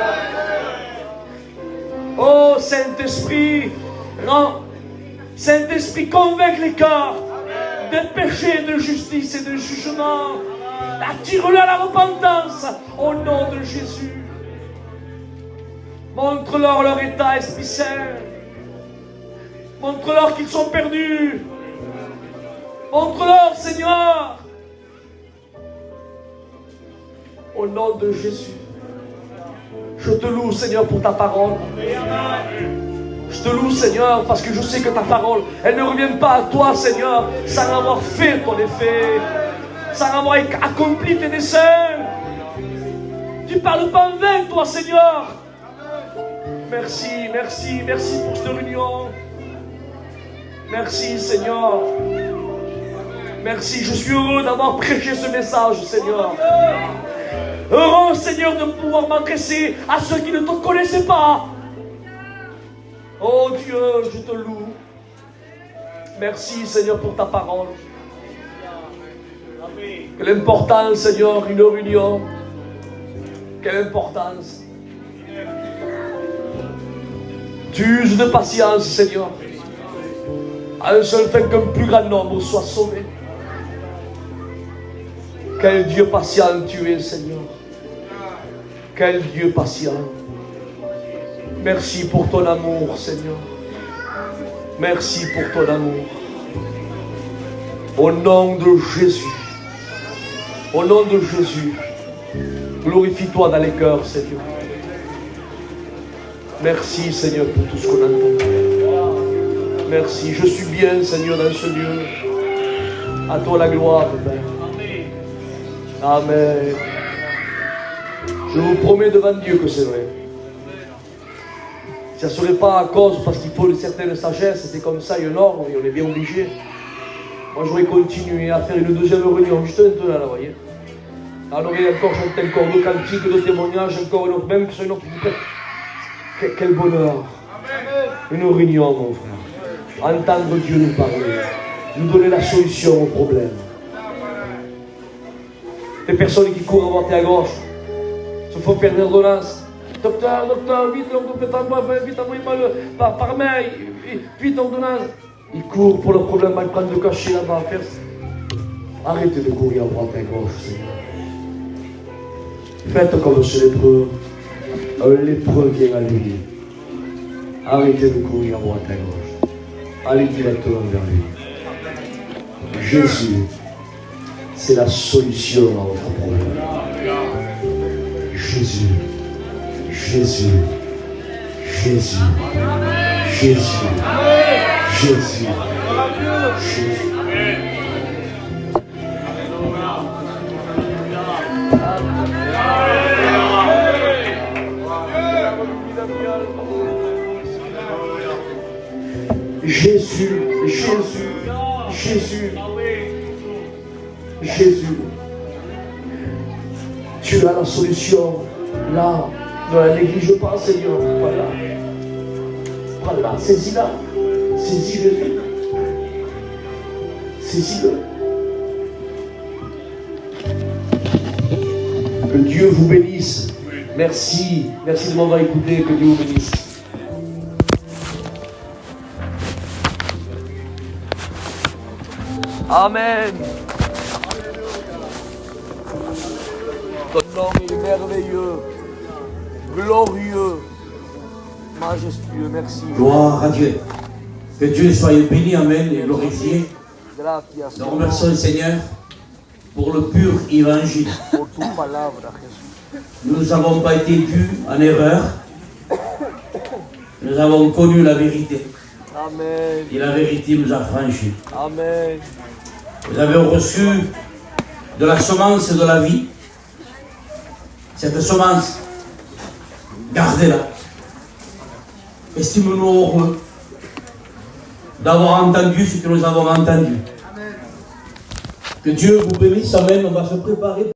[SPEAKER 3] Oh Saint-Esprit, Saint-Esprit, convainc les cœurs de péché, de justice et de jugement. Attire-le à la repentance au nom de Jésus. Montre-leur leur état, Esprit Saint. Montre-leur qu'ils sont perdus. Montre-leur, Seigneur. Au nom de Jésus. Je te loue, Seigneur, pour ta parole. Je te loue, Seigneur, parce que je sais que ta parole, elle ne revient pas à toi, Seigneur, sans avoir fait ton effet, sans avoir accompli tes desseins. Tu parles pas en vain, toi, Seigneur. Merci, merci, merci pour cette réunion. Merci, Seigneur. Merci, je suis heureux d'avoir prêché ce message, Seigneur. Heureux, Seigneur, de pouvoir m'adresser à ceux qui ne te connaissaient pas. Oh Dieu, je te loue. Merci, Seigneur, pour ta parole. Quelle importance, Seigneur, une réunion. Quelle importance. Tu uses de patience, Seigneur, à un seul fait qu'un plus grand nombre soit sauvé. Quel Dieu patient tu es, Seigneur. Quel Dieu patient. Merci pour ton amour, Seigneur. Merci pour ton amour. Au nom de Jésus. Au nom de Jésus. Glorifie-toi dans les cœurs, Seigneur. Merci, Seigneur, pour tout ce qu'on a entendu. Merci. Je suis bien, Seigneur, dans ce lieu. À toi la gloire, Père. Amen. Je vous promets devant Dieu que c'est vrai. Ça ne serait pas à cause parce qu'il faut une certaine sagesse, c'est comme ça, il y a une norme et on est bien obligé.
[SPEAKER 2] Moi, j'aurais continué à faire une deuxième réunion, juste maintenant, là, vous voyez. On aurait encore chanté un corps de cantique, de témoignage, encore une autre, même que c'est une autre. Quel bonheur. Une réunion, mon frère. Entendre Dieu nous parler, nous donner la solution au problème. Des personnes qui courent à droite et à gauche se font faire des ordonnances. Docteur, vite, vite, par mail, vite, ordonnance. Ils courent pour le problème, ils prennent le cachet là-bas. Arrêtez de courir à droite et à gauche, Seigneur. Faites comme ce lépreux. Un lépreux vient à lui. Arrêtez de courir à droite et à gauche. Allez directement vers lui. Jésus, c'est la solution à votre problème. Jésus, Jésus, Jésus, Jésus, Jésus, Jésus. Jésus, Jésus, Jésus, Jésus. Tu as la solution là, ne la néglige pas, Seigneur. Voilà. Voilà, saisis-la. Saisis-le. Saisis-le. Que Dieu vous bénisse. Merci. Merci de m'avoir écouté. Que Dieu vous bénisse. Amen. Ton nom est merveilleux, glorieux, majestueux. Merci.
[SPEAKER 6] Gloire à Dieu. Que Dieu soit béni, amen, et glorifié.
[SPEAKER 2] Gracias,
[SPEAKER 6] Nous remercions le Seigneur pour le pur évangile.
[SPEAKER 2] por tu palabra, Jesús.
[SPEAKER 6] Nous n'avons pas été dus en erreur. Nous avons connu la vérité.
[SPEAKER 2] Amen.
[SPEAKER 6] Et la vérité nous a franchis.
[SPEAKER 2] Amen.
[SPEAKER 6] Vous avez reçu de la semence de la vie. Cette semence, gardez-la. Estime-nous heureux d'avoir entendu ce que nous avons entendu. Que Dieu vous bénisse. Amen. On va se préparer.